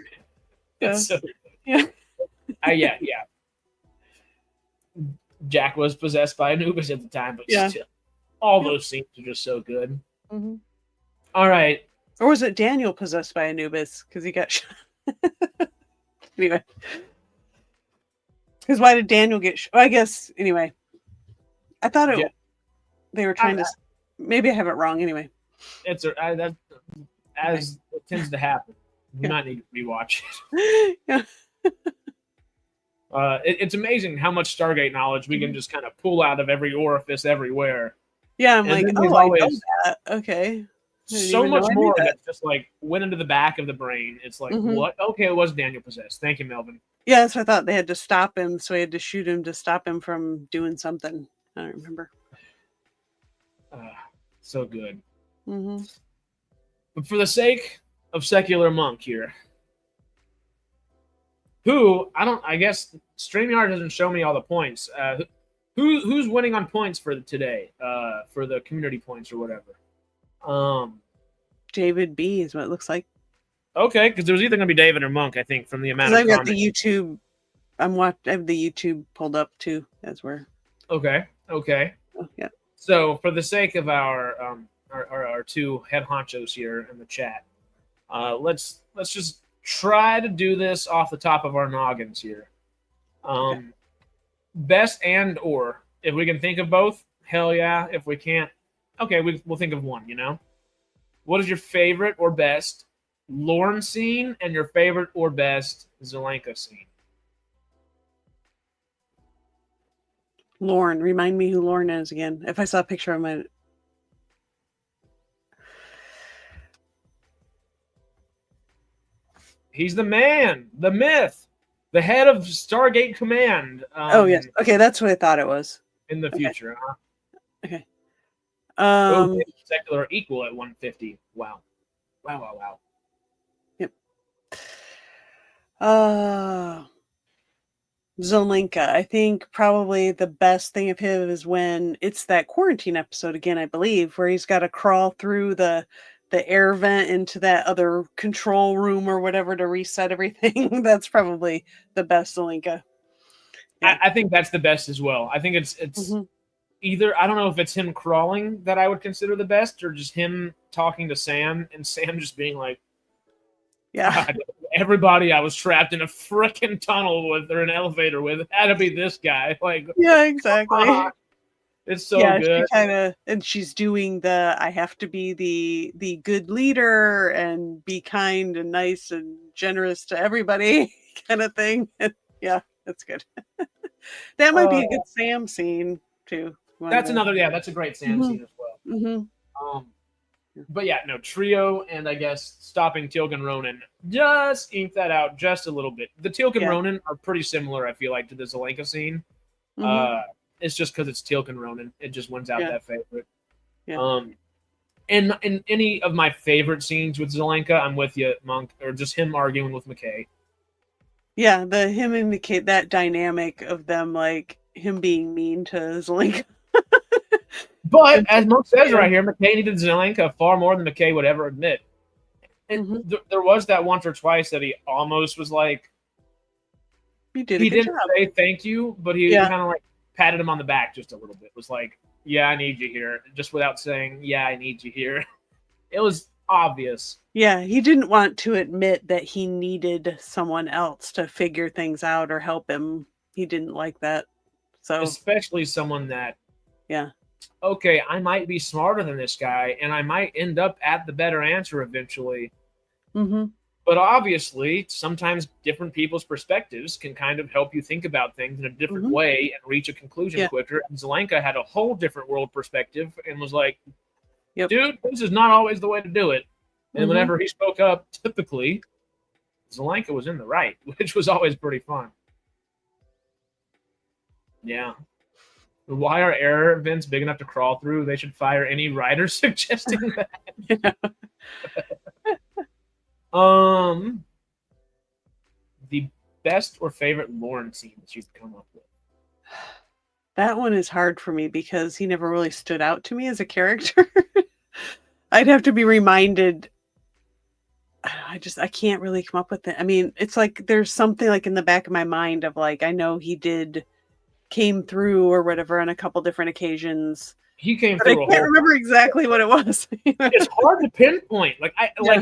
so yeah. Yeah. Jack was possessed by Anubis at the time, but still, all those scenes are just so good. All right. Or was it Daniel possessed by Anubis because he got shot? Anyway. Because why did Daniel get shot? I guess, anyway. I thought they were trying to... Maybe I have it wrong, anyway. It's it tends to happen. We might need to rewatch it. Yeah. It's amazing how much Stargate knowledge we can just kind of pull out of every orifice everywhere. Yeah, I'm like, I know that. Okay. So much more that just like went into the back of the brain. It's like, what? Okay, it was Daniel possessed. Thank you, Melvin. Yeah, so I thought they had to stop him, so he had to shoot him to stop him from doing something. I don't remember. So good. But for the sake of Secular Monk here, I guess StreamYard doesn't show me all the points. Who's winning on points for today? For the community points or whatever. David B is what it looks like. Okay, because there's either going to be David or Monk, I think, from the amount of I've got the YouTube. I have the YouTube pulled up too, as we're. Okay. Oh, yeah. So for the sake of our two head honchos here in the chat, let's just try to do this off the top of our noggins here. Best and or if we can think of both, hell yeah. If we can't, okay, we'll think of one. What is your favorite or best Lorne scene and your favorite or best Zelenka scene? Lorne, remind me who Lorne is again. If I saw a picture of him, he's the man, the myth, the head of Stargate Command. Yes. Okay, that's what I thought it was. In the future, huh? Okay. Secular equal at 150. Wow. Yep. Zelenka. I think probably the best thing of him is when it's that quarantine episode again, I believe, where he's got to crawl through the air vent into that other control room or whatever to reset everything. That's probably the best Zelenka. Yeah. I think that's the best as well. I think it's either, I don't know if it's him crawling that I would consider the best, or just him talking to Sam and Sam just being like, Yeah. God, everybody I was trapped in a freaking tunnel with or an elevator with had to be this guy. Like, Yeah, exactly. It's so yeah, good. She kind of, and she's doing the I have to be the good leader and be kind and nice and generous to everybody kind of thing. And yeah, that's good. That might be a good Sam scene too. That's another, that's a great Sam scene as well. But yeah, no, Trio and I guess stopping Teal'c and Ronon just ink that out just a little bit. The Teal'c and Ronon are pretty similar, I feel like, to the Zelenka scene. It's just because it's Teal'c and Ronon. It just wins out that favorite. Yeah. In any of my favorite scenes with Zelenka, I'm with you, Monk, or just him arguing with McKay. Yeah, him and McKay, that dynamic of them, like him being mean to Zelenka. But as Monk says right here, McKay needed Zelenka far more than McKay would ever admit. And there was that once or twice that he almost was like, he didn't say thank you, but he kind of like patted him on the back just a little bit. Was like, yeah, I need you here, just without saying, yeah, I need you here. It was obvious. Yeah, he didn't want to admit that he needed someone else to figure things out or help him. He didn't like that. So especially someone that, okay, I might be smarter than this guy, and I might end up at the better answer eventually. But obviously, sometimes different people's perspectives can kind of help you think about things in a different way and reach a conclusion quicker. And Zelenka had a whole different world perspective and was like, dude, this is not always the way to do it. And whenever he spoke up, typically, Zelenka was in the right, which was always pretty fun. Yeah. Why are air vents big enough to crawl through? They should fire any writer suggesting that. The best or favorite Lorne scene that you've come up with? That one is hard for me because he never really stood out to me as a character. I'd have to be reminded. I can't really come up with it. I mean, it's like there's something like in the back of my mind of like, I know he came through or whatever on a couple different occasions. He came through. I can't remember exactly what it was. It's hard to pinpoint.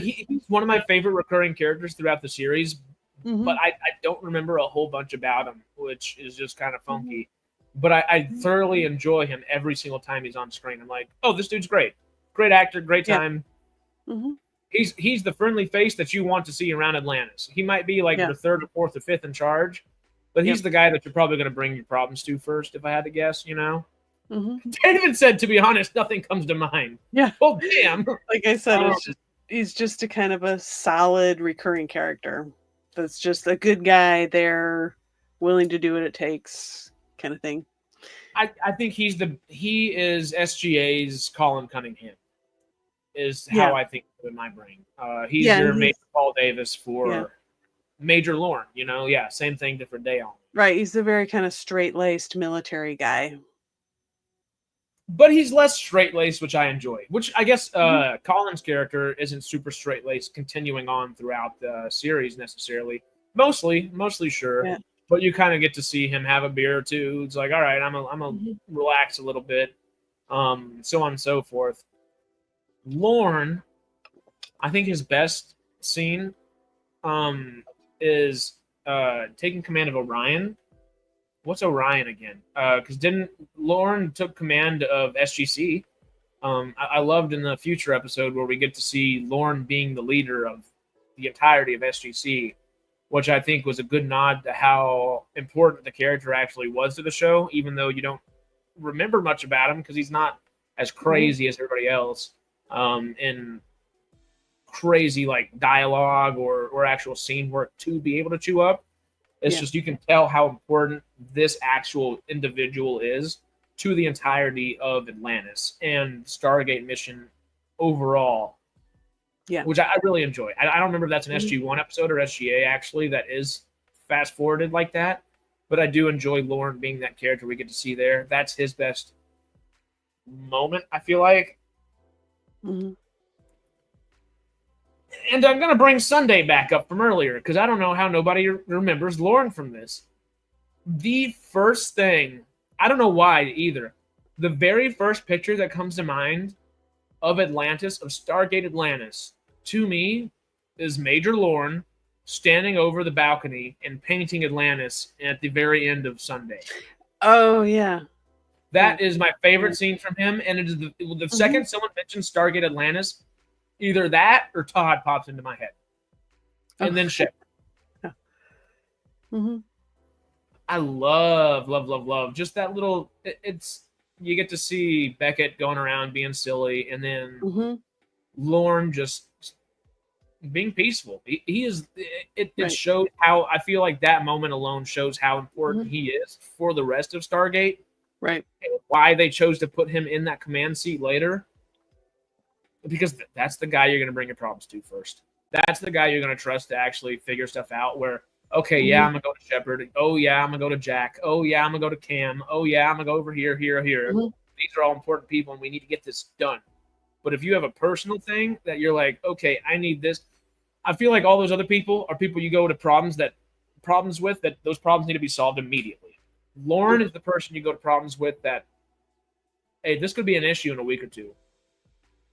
He's one of my favorite recurring characters throughout the series, but I don't remember a whole bunch about him, which is just kind of funky. But I thoroughly enjoy him every single time he's on screen. I'm like, oh, this dude's great. Great actor, great time. He's the friendly face that you want to see around Atlantis. He might be like the third or fourth or fifth in charge, but he's the guy that you're probably going to bring your problems to first, if I had to guess, you know? David said, to be honest, nothing comes to mind. Yeah. Well, damn. Like I said, he's just a kind of a solid recurring character. That's just a good guy there, willing to do what it takes kind of thing. I think he is SGA's Colin Cunningham, is how I think in my brain. He's your Major Paul Davis for Major Lorne, you know? Yeah, same thing, different day on. Right, he's a very kind of straight-laced military guy. But he's less straight-laced, which I enjoy. Which I guess Colin's character isn't super straight-laced continuing on throughout the series necessarily. Mostly sure. Yeah. But you kind of get to see him have a beer or two. It's like, all right, I'm a relax a little bit. So on and so forth. Lorne, I think his best scene is taking command of Orion. What's Orion again? Because didn't Lorne took command of SGC? I loved in the future episode where we get to see Lorne being the leader of the entirety of SGC, which I think was a good nod to how important the character actually was to the show, even though you don't remember much about him because he's not as crazy as everybody else in crazy like dialogue or actual scene work to be able to chew up. It's just you can tell how important this actual individual is to the entirety of Atlantis and Stargate mission overall. Yeah, which I really enjoy. I don't remember if that's an SG1 episode or SGA actually that is fast forwarded like that, but I do enjoy Lorne being that character we get to see there. That's his best moment, I feel like. And I'm going to bring Sunday back up from earlier because I don't know how nobody remembers Lauren from this. The first thing, I don't know why either, the very first picture that comes to mind of Atlantis, of Stargate Atlantis, to me, is Major Lauren standing over the balcony and painting Atlantis at the very end of Sunday. Oh, yeah. That is my favorite scene from him, and it is the second someone mentions Stargate Atlantis, either that or Todd pops into my head. And then Sheppard. Mm-hmm. I love just that little, it's, you get to see Beckett going around being silly, and then Lauren just being peaceful. He is, it showed how, I feel like that moment alone shows how important he is for the rest of Stargate. Right. And why they chose to put him in that command seat later. Because that's the guy you're going to bring your problems to first. That's the guy you're going to trust to actually figure stuff out where, okay, yeah, I'm going to go to Sheppard. Oh, yeah, I'm going to go to Jack. Oh, yeah, I'm going to go to Cam. Oh, yeah, I'm going to go over here. These are all important people, and we need to get this done. But if you have a personal thing that you're like, okay, I need this, I feel like all those other people are people you go to problems with, that those problems need to be solved immediately. Lauren is the person you go to problems with that, hey, this could be an issue in a week or two.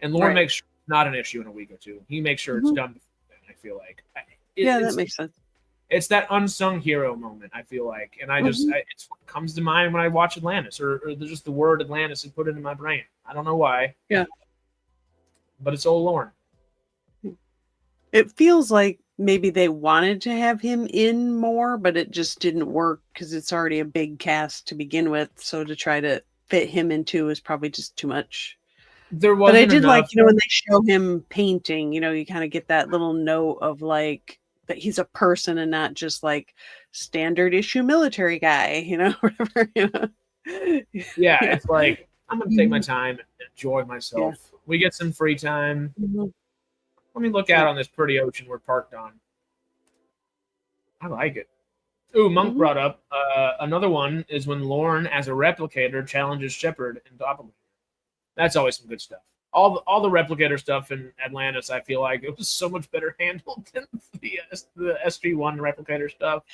And Lauren makes sure it's not an issue in a week or two. He makes sure it's done before then, I feel like. That makes sense. It's that unsung hero moment, I feel like. And I just, it's what comes to mind when I watch Atlantis, or just the word Atlantis and put it in my brain. I don't know why. Yeah. But it's old Lauren. It feels like maybe they wanted to have him in more, but it just didn't work because it's already a big cast to begin with. So to try to fit him into is probably just too much. But I did like, when they show him painting, you kind of get that little note of like that he's a person and not just like standard issue military guy, whatever. Yeah, it's like, I'm going to take my time and enjoy myself. Yeah. We get some free time. Let me look out on this pretty ocean we're parked on. I like it. Ooh, Monk brought up another one is when Lauren, as a replicator, challenges Sheppard and Doppelganger. That's always some good stuff. All the replicator stuff in Atlantis, I feel like it was so much better handled than the SG-1 replicator stuff.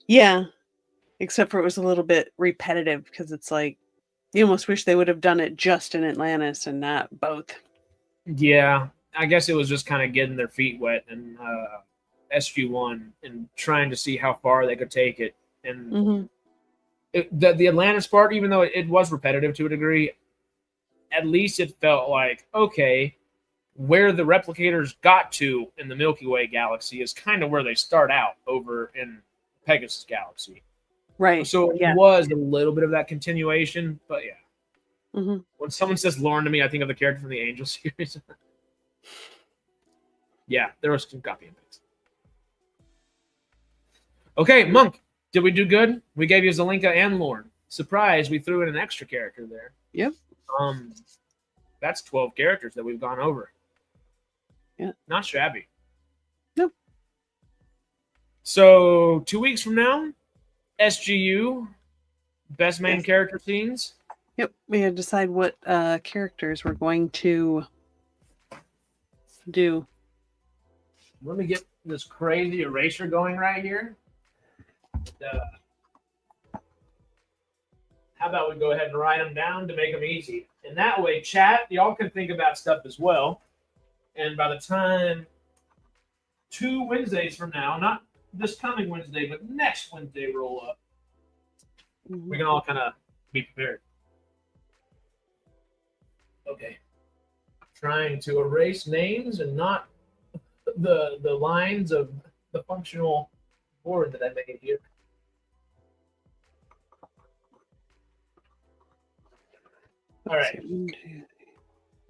Yeah, except for it was a little bit repetitive because it's like you almost wish they would have done it just in Atlantis and not both. Yeah, I guess it was just kind of getting their feet wet in SG-1 and trying to see how far they could take it. And the Atlantis part, even though it was repetitive to a degree, at least it felt like, okay, where the replicators got to in the Milky Way galaxy is kind of where they start out over in Pegasus galaxy. Right. So it was a little bit of that continuation, but yeah. When someone says Lauren to me, I think of the character from the Angel series. Yeah, there was some copy and paste. Okay, Monk, did we do good? We gave you Zelenka and Lauren. Surprise, we threw in an extra character there. Yep. That's 12 characters that we've gone over. Yeah. Not shabby. Nope. So 2 weeks from now, SGU, best main character scenes. Yep. We had to decide what characters we're going to do. Let me get this crazy eraser going right here. How about we go ahead and write them down to make them easy? And that way, chat, y'all can think about stuff as well. And by the time 2 Wednesdays from now, not this coming Wednesday, but next Wednesday roll up, we can all kind of be prepared. Okay. Trying to erase names and not the lines of the functional board that I made here. All right.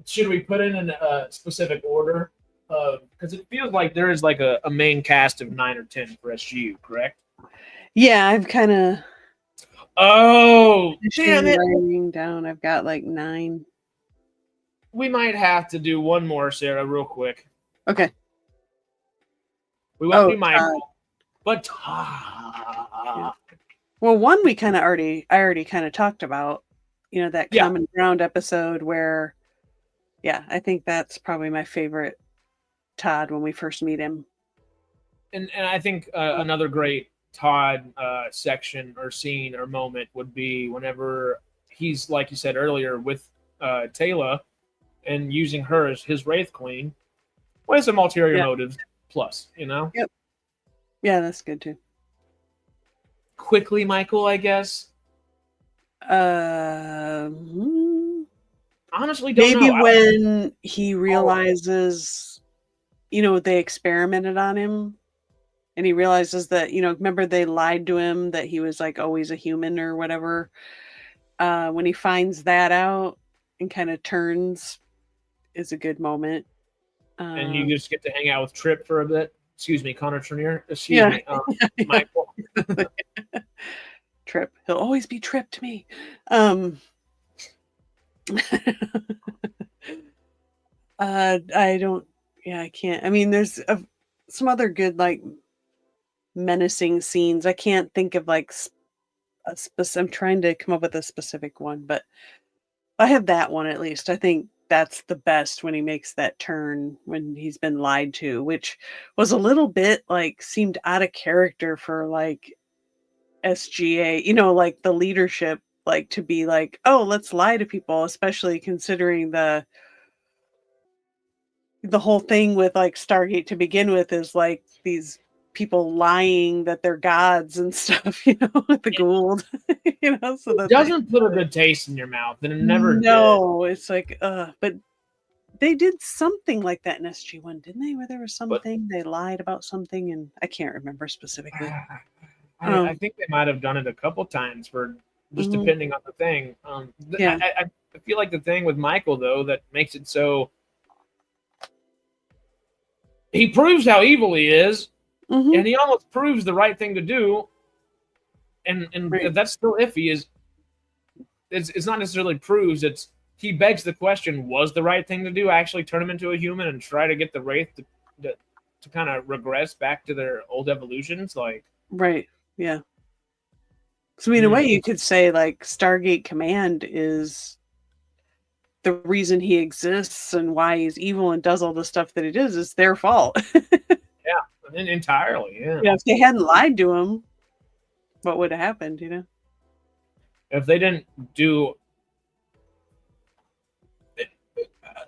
Should we put in a specific order? Because it feels like there is like a main cast of 9 or 10 for SGU, correct? Yeah, I've kind of. Oh, damn it! Writing down, I've got like 9. We might have to do one more, Sarah, real quick. Okay. We won't do Michael, but Todd. Well, one I already kind of talked about. That Common Ground episode where, I think that's probably my favorite Todd when we first meet him. And I think another great Todd section or scene or moment would be whenever he's, like you said earlier, with Teyla and using her as his Wraith Queen with some ulterior motives plus, you know? Yep. Yeah, that's good too. Quickly, Michael, I guess. Honestly, don't know. Maybe when he realizes, they experimented on him, and he realizes that, remember they lied to him that he was like always a human or whatever. When he finds that out and kind of turns, is a good moment. And you just get to hang out with Trip for a bit. Excuse me, Connor Trenier. Excuse me, Michael. Trip. He'll always be Trip to me. I can't. I mean, there's some other good, like, menacing scenes. I can't think of, like, a specific. I'm trying to come up with a specific one, but I have that one at least. I think that's the best when he makes that turn when he's been lied to, which was a little bit, like, seemed out of character for, like, SGA, like the leadership, like, to be like, oh, let's lie to people, especially considering the whole thing with, like, Stargate to begin with is like these people lying that they're gods and stuff, with the Gould, so that it doesn't put a good taste in your mouth, and it never did. No, it's like, but they did something like that in SG1, didn't they? Where there was something, they lied about something, and I can't remember specifically. I think they might have done it a couple times for just depending on the thing. I feel like the thing with Michael, though, that makes it so he proves how evil he is, and he almost proves the right thing to do, and right. That's still iffy. It's not necessarily proves, it's he begs the question: was the right thing to do actually turn him into a human and try to get the Wraith to kind of regress back to their old evolutions? Like, right. Yeah. So in a way you could say, like, Stargate Command is the reason he exists and why he's evil and does all the stuff that he does is their fault. Yeah, entirely. Yeah. If they hadn't lied to him, what would have happened, If they didn't do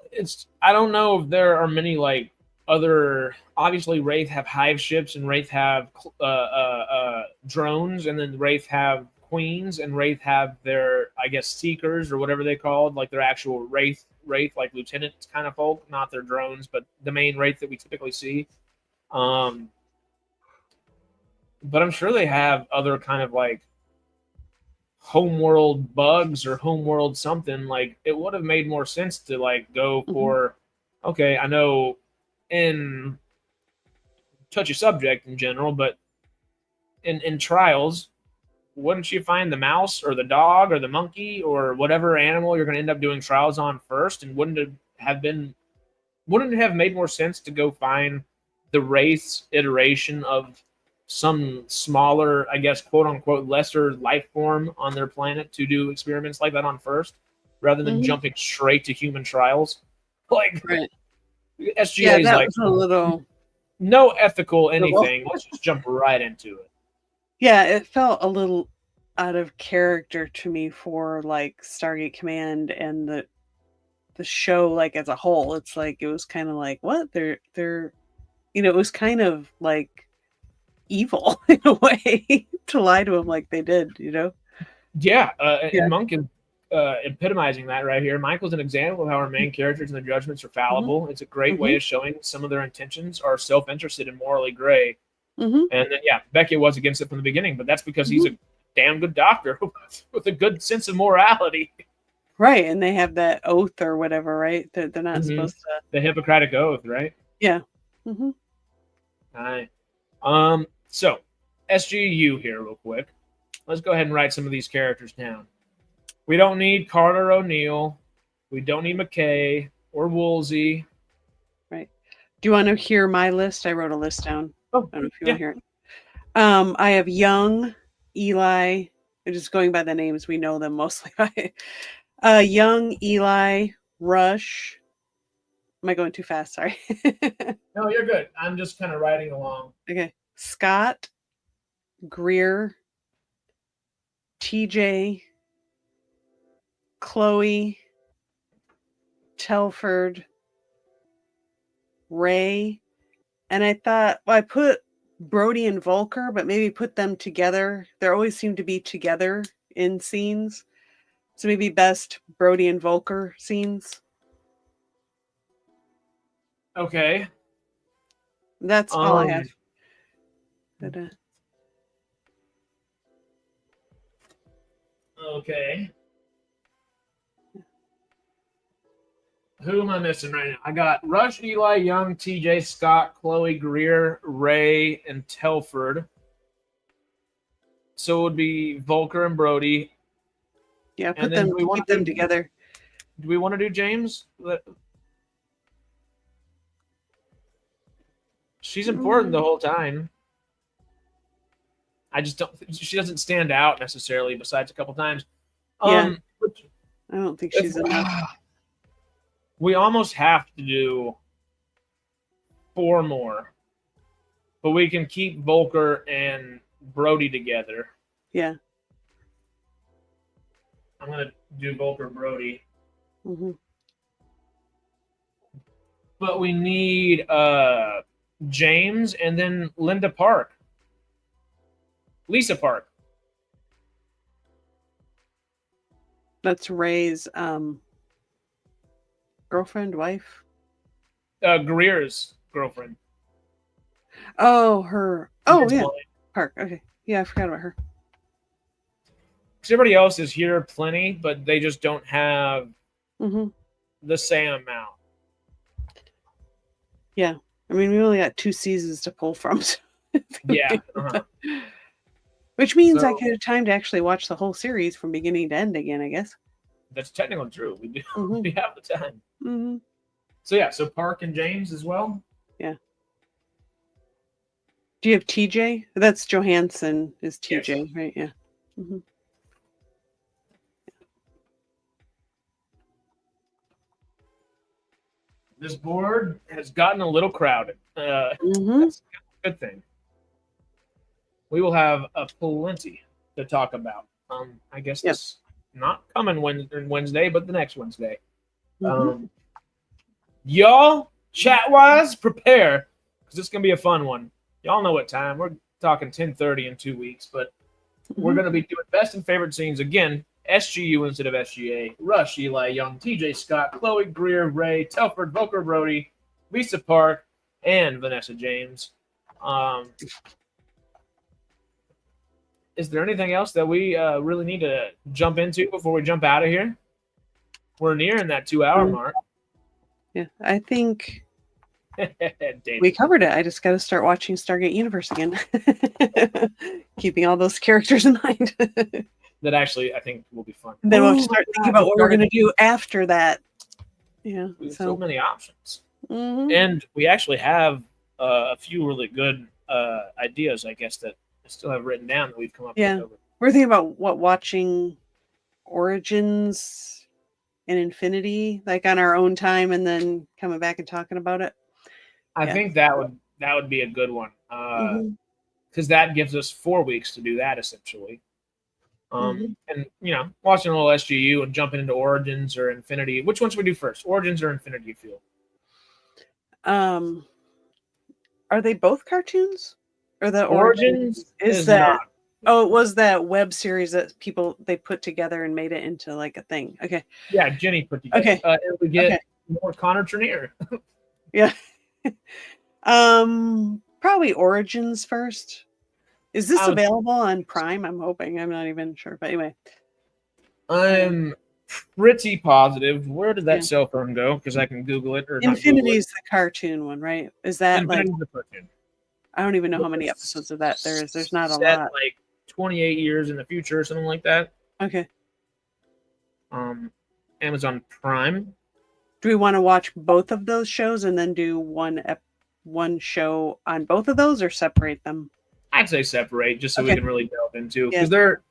it's I don't know if there are many, like, other, obviously Wraith have hive ships and Wraith have drones, and then Wraith have queens, and Wraith have their, I guess, seekers or whatever they called, like their actual Wraith like lieutenant kind of folk, not their drones, but the main Wraith that we typically see. But I'm sure they have other kind of, like, homeworld bugs or homeworld something. Like, it would have made more sense to, like, go for, okay, I know in touchy subject in general, but in trials, wouldn't you find the mouse or the dog or the monkey or whatever animal you're going to end up doing trials on first? And wouldn't it have made more sense to go find the Wraith's iteration of some smaller, I guess, quote unquote, lesser life form on their planet to do experiments like that on first, rather than jumping straight to human trials? Like, right. SGA is like, was a little no ethical anything. Let's just jump right into it. Yeah, it felt a little out of character to me for, like, Stargate Command and the show, like, as a whole. It's like, it was kind of like, what? They're it was kind of like evil in a way to lie to him like they did, Yeah, and Monk is epitomizing that right here. Michael's an example of how our main characters and their judgments are fallible. It's a great way of showing some of their intentions are self-interested and morally gray. And then, Beckett was against it from the beginning, but that's because he's a damn good doctor with a good sense of morality. Right, and they have that oath or whatever, right? They're not supposed to... The Hippocratic Oath, right? Yeah. All right. So, SGU here real quick. Let's go ahead and write some of these characters down. We don't need Carter O'Neill. We don't need McKay or Woolsey. Right. Do you want to hear my list? I wrote a list down. Oh, I don't know if you want to hear it. I have Young, Eli. Just going by the names, we know them mostly by. Young, Eli, Rush, Am I going too fast? Sorry. No, you're good. I'm just kind of riding along. Okay. Scott, Greer, TJ, Chloe, Telford, Ray, and I thought, well, I put Brody and Volker, but maybe put them together. They always seem to be together in scenes. So maybe best Brody and Volker scenes. Okay. That's all I have. But, okay. Who am I missing right now? I got Rush, Eli, Young, TJ, Scott, Chloe, Greer, Ray, and Telford. So it would be Volker and Brody. yeah, put them, keep them together. Do we want to do James? She's important the whole time. I just don't. She doesn't stand out necessarily. Besides a couple times. Yeah. I don't think she's enough. We almost have to do 4 more, but we can keep Volker and Brody together. Yeah. I'm gonna do Volker Brody. Mm-hmm. But we need James and then Linda Park. Lisa Park. That's Ray's girlfriend, wife? Greer's girlfriend. Oh, her. Oh, yeah. Park. Okay. Yeah, I forgot about her. Everybody else is here plenty, but they just don't have the same amount. Yeah. I mean, we only got 2 seasons to pull from. So yeah. Which means I could have time to actually watch the whole series from beginning to end again, I guess. That's technically true. We do. We have the time. Mm-hmm. So yeah, so Park and James as well. Yeah. Do you have TJ? That's Johansson is TJ, yes. Right? Yeah. Mm-hmm. This board has gotten a little crowded. That's a good thing. We will have plenty to talk about. I guess this not coming Wednesday, but the next Wednesday. Y'all, chat-wise, prepare, because it's going to be a fun one. Y'all know what time. We're talking 10:30 in 2 weeks, but we're going to be doing best and favorite scenes again. SGU instead of SGA. Rush, Eli, Young, TJ, Scott, Chloe, Greer, Ray, Telford, Volker, Brody, Lisa Park, and Vanessa James. Is there anything else that we really need to jump into before we jump out of here? We're nearing that 2-hour mark. Yeah, I think we covered it. I just got to start watching Stargate Universe again. Keeping all those characters in mind. That actually, I think, will be fun. And then we'll have to start thinking about what we're going to do after that. Yeah. So many options. And we actually have a few really good ideas, I guess, that I still have written down that we've come up with. We're thinking about watching Origins and Infinity, like on our own time, and then coming back and talking about it. I think that would be a good one. Because that gives us 4 weeks to do that, essentially. And, watching a little SGU and jumping into Origins or Infinity. Which one should we do first? Origins or Infinity, you feel? Are they both cartoons? Or the Origins is that not. Oh, it was that web series that they put together and made it into like a thing. Okay. Yeah, Jenny put together. Okay. And we get more Connor Trenier. Yeah. Probably Origins first. Is this available on Prime? I'm hoping. I'm not even sure. But anyway. I'm pretty positive. Where did that cell phone go? Because I can Google it. Infinity is the cartoon one, right? Is that Infinity's the cartoon. I don't even know how many episodes of that there is. There's not a lot. Like 28 years in the future or something like that. Okay. Amazon Prime. Do we want to watch both of those shows and then do one show on both of those, or separate them? I'd say separate, just so we can really delve into, because there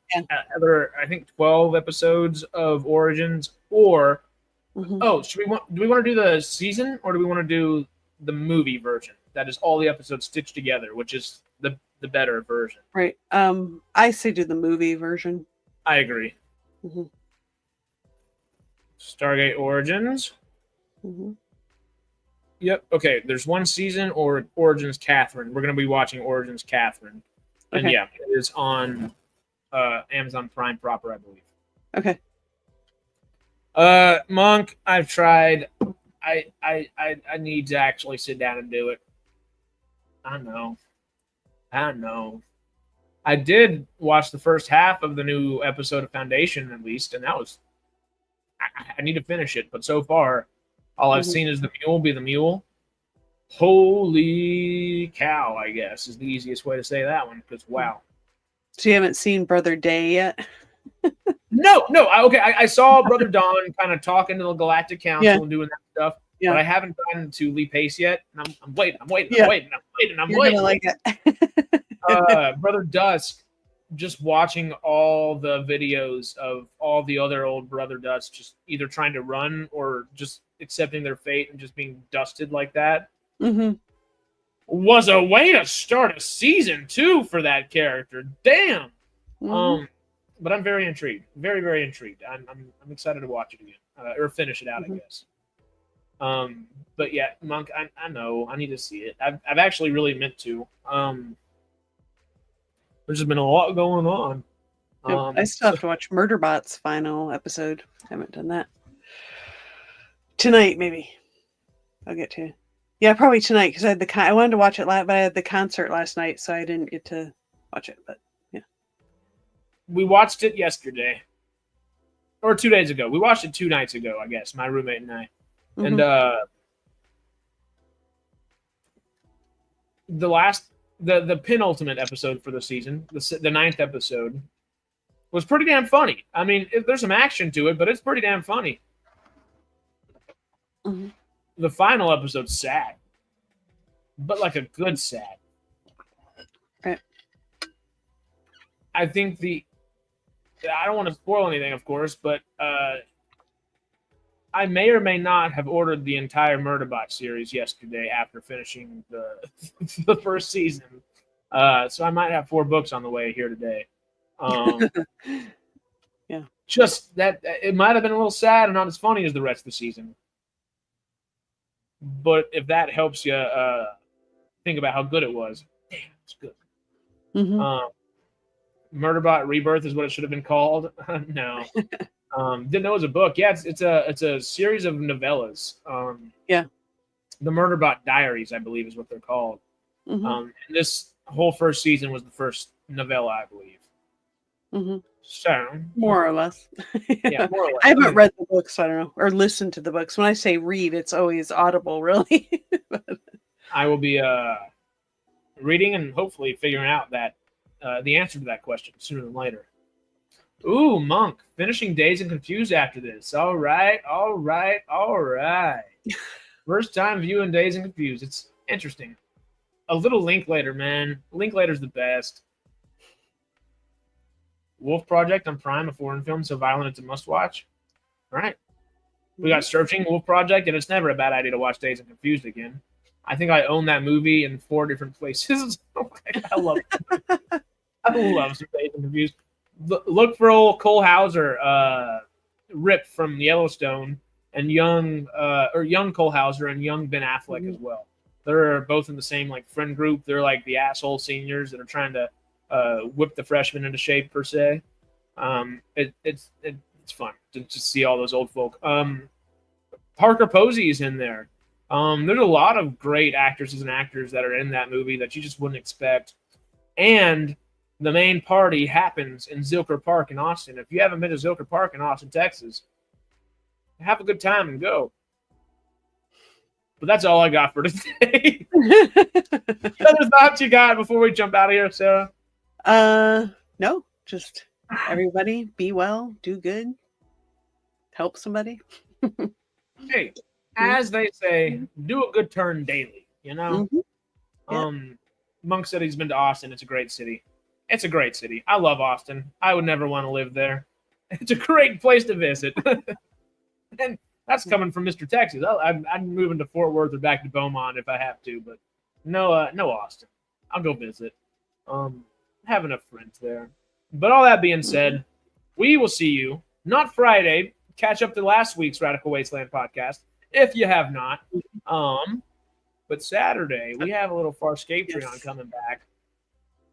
are, I think, 12 episodes of Origins, or Oh, do we want to do the season or do we want to do the movie version? That is all the episodes stitched together, which is the better version. Right. I say do the movie version. I agree. Mm-hmm. Stargate Origins. Mm-hmm. Yep. Okay. There's one season or Origins Catherine. We're going to be watching Origins Catherine. And Okay. yeah, it is on Amazon Prime proper, I believe. Okay. Monk, I've tried. I need to actually sit down and do it. I know. I did watch the first half of the new episode of Foundation, at least, and that was. I need to finish it, but so far, all I've seen is the mule be the mule. Holy cow! I guess is the easiest way to say that one because wow. So you haven't seen Brother Day yet? No. I saw Brother Don kind of talking to the Galactic Council and doing that stuff, but I haven't gotten to Lee Pace yet. And I'm waiting. You're gonna like it. Brother Dusk, just watching all the videos of all the other old Brother Dusk, just either trying to run or just accepting their fate and just being dusted like that, was a way to start a season 2 for that character. Damn. But I'm very intrigued. Very, very intrigued. I'm excited to watch it again or finish it out, I guess. But yeah, Monk, I know I need to see it. I've actually really meant to. There's just been a lot going on. I still have to watch Murderbot's final episode. I haven't done that. Tonight, maybe. I'll get to. Yeah, probably tonight because I had I wanted to watch it live, but I had the concert last night, so I didn't get to watch it. But yeah, we watched it yesterday or 2 days ago. We watched it 2 nights ago, I guess. My roommate and I, and the penultimate episode for the season, the 9th episode, was pretty damn funny. I mean, there's some action to it, but it's pretty damn funny. The final episode's sad, but like a good sad. Right. I think I don't want to spoil anything, of course, but I may or may not have ordered the entire Murderbot series yesterday after finishing the first season. So I might have 4 books on the way here today. Yeah. Just that it might have been a little sad and not as funny as the rest of the season. But if that helps you think about how good it was, damn, it's good. Murderbot Rebirth is what it should have been called. No. Didn't know it was a book. Yeah, it's a series of novellas. Yeah. The Murderbot Diaries, I believe, is what they're called. And this whole first season was the first novella, I believe. So more or less. Yeah, more or less. I haven't read the books, so I don't know, or listened to the books. When I say read, it's always audible, really. I will be reading and hopefully figuring out that the answer to that question sooner than later. Ooh, Monk, finishing Dazed and Confused after this. All right. First time viewing Dazed and Confused. It's interesting. A little Linklater, man. Linklater's the best. Wolf Project on Prime, a foreign film so violent it's a must-watch. All right. We got Searching, Wolf Project, and it's never a bad idea to watch Dazed and Confused again. I think I own that movie in 4 different places. I love it. I love some Dazed and Confused. Look for old Cole Hauser, Rip from Yellowstone, and young Cole Hauser and young Ben Affleck as well. They're both in the same like friend group. They're like the asshole seniors that are trying to whip the freshmen into shape per se. It's fun to just see all those old folk. Parker Posey's in there. There's a lot of great actresses and actors that are in that movie that you just wouldn't expect. And the main party happens in Zilker Park in Austin. If you haven't been to Zilker Park in Austin, Texas, have a good time and go. But that's all I got for today. Other thoughts you got before we jump out of here, Sarah? No, just everybody be well, do good, help somebody. Hey, as they say, do a good turn daily, you know? Monk said he's been to Austin. It's a great city. It's a great city. I love Austin. I would never want to live there. It's a great place to visit. And That's coming from Mr. Texas. I'm moving to Fort Worth or back to Beaumont if I have to, but no Austin. I'll go visit. Have enough friends there. But all that being said, we will see you not Friday. Catch up to last week's Radical Wasteland podcast if you have not. But Saturday we have a little Farscape Patreon coming back.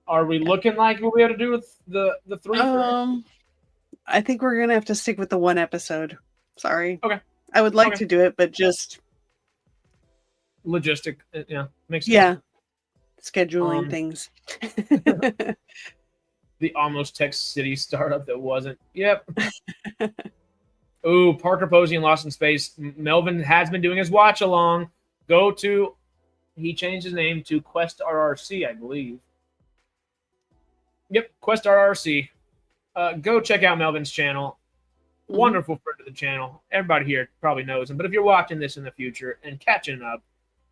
Are we looking like we'll be able to do with the 3? I think we're gonna have to stick with the 1 episode. Sorry. Okay. I would like to do it, but just logistic. Makes sense. Yeah. Scheduling things. The almost Texas City startup that wasn't. Yep. Ooh, Parker Posey and Lost in Space. Melvin has been doing his watch along. He changed his name to Quest RRC, I believe. Yep, Quest RRC. Go check out Melvin's channel. Wonderful friend of the channel. Everybody here probably knows him. But if you're watching this in the future and catching up,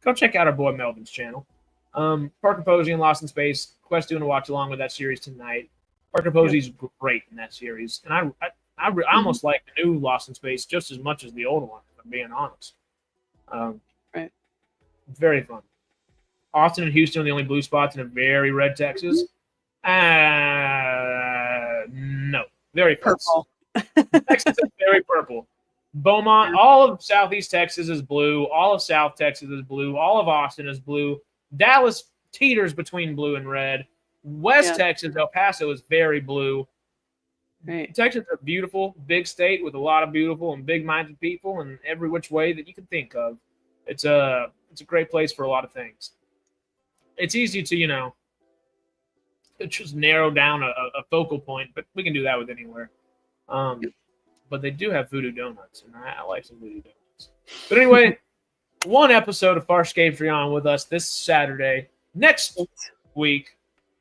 go check out our boy Melvin's channel. Parker Posey and Lost in Space. Quest doing a watch along with that series tonight. Parker Posey's great in that series, and I almost like the new Lost in Space just as much as the old one, if I'm being honest. Right. Very fun. Austin and Houston are the only blue spots in a very red Texas. No. Very purple. Texas is very purple. Beaumont, all of Southeast Texas is blue. All of South Texas is blue. All of Austin is blue. Dallas teeters between blue and red. West Texas, El Paso is very blue. Right. Texas is a beautiful, big state with a lot of beautiful and big-minded people in every which way that you can think of. It's a great place for a lot of things. It's easy to, just narrow down a focal point, but we can do that with anywhere. But they do have voodoo donuts, and I like some voodoo donuts. But anyway, 1 episode of Farscape Patreon with us this Saturday. Next week,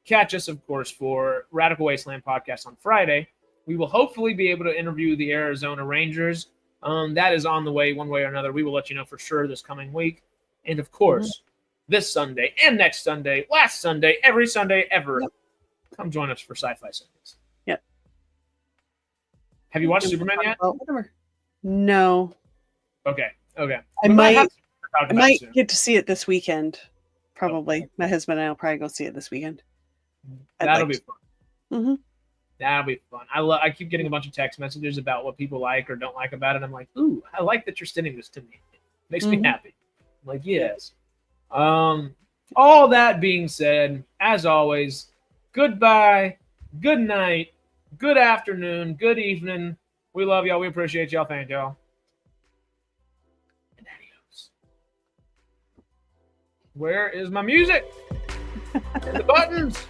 catch us, of course, for Radical Wasteland podcast on Friday. We will hopefully be able to interview the Arizona Rangers. That is on the way, one way or another. We will let you know for sure this coming week. And, of course, this Sunday and next Sunday, last Sunday, every Sunday ever, come join us for Sci-Fi Sundays. Yep. Have you watched Superman yet? Whatever. No. Okay. I might get to see it this weekend. Probably. My husband and I will probably go see it this weekend. That'll be fun. Mm-hmm. That'll be fun. I keep getting a bunch of text messages about what people like or don't like about it. I'm like, ooh, I like that you're sending this to me. It makes me happy. I'm like, yes. All that being said, as always, goodbye, good night, good afternoon, good evening. We love y'all. We appreciate y'all. Thank y'all. And adios. Where is my music? And the buttons?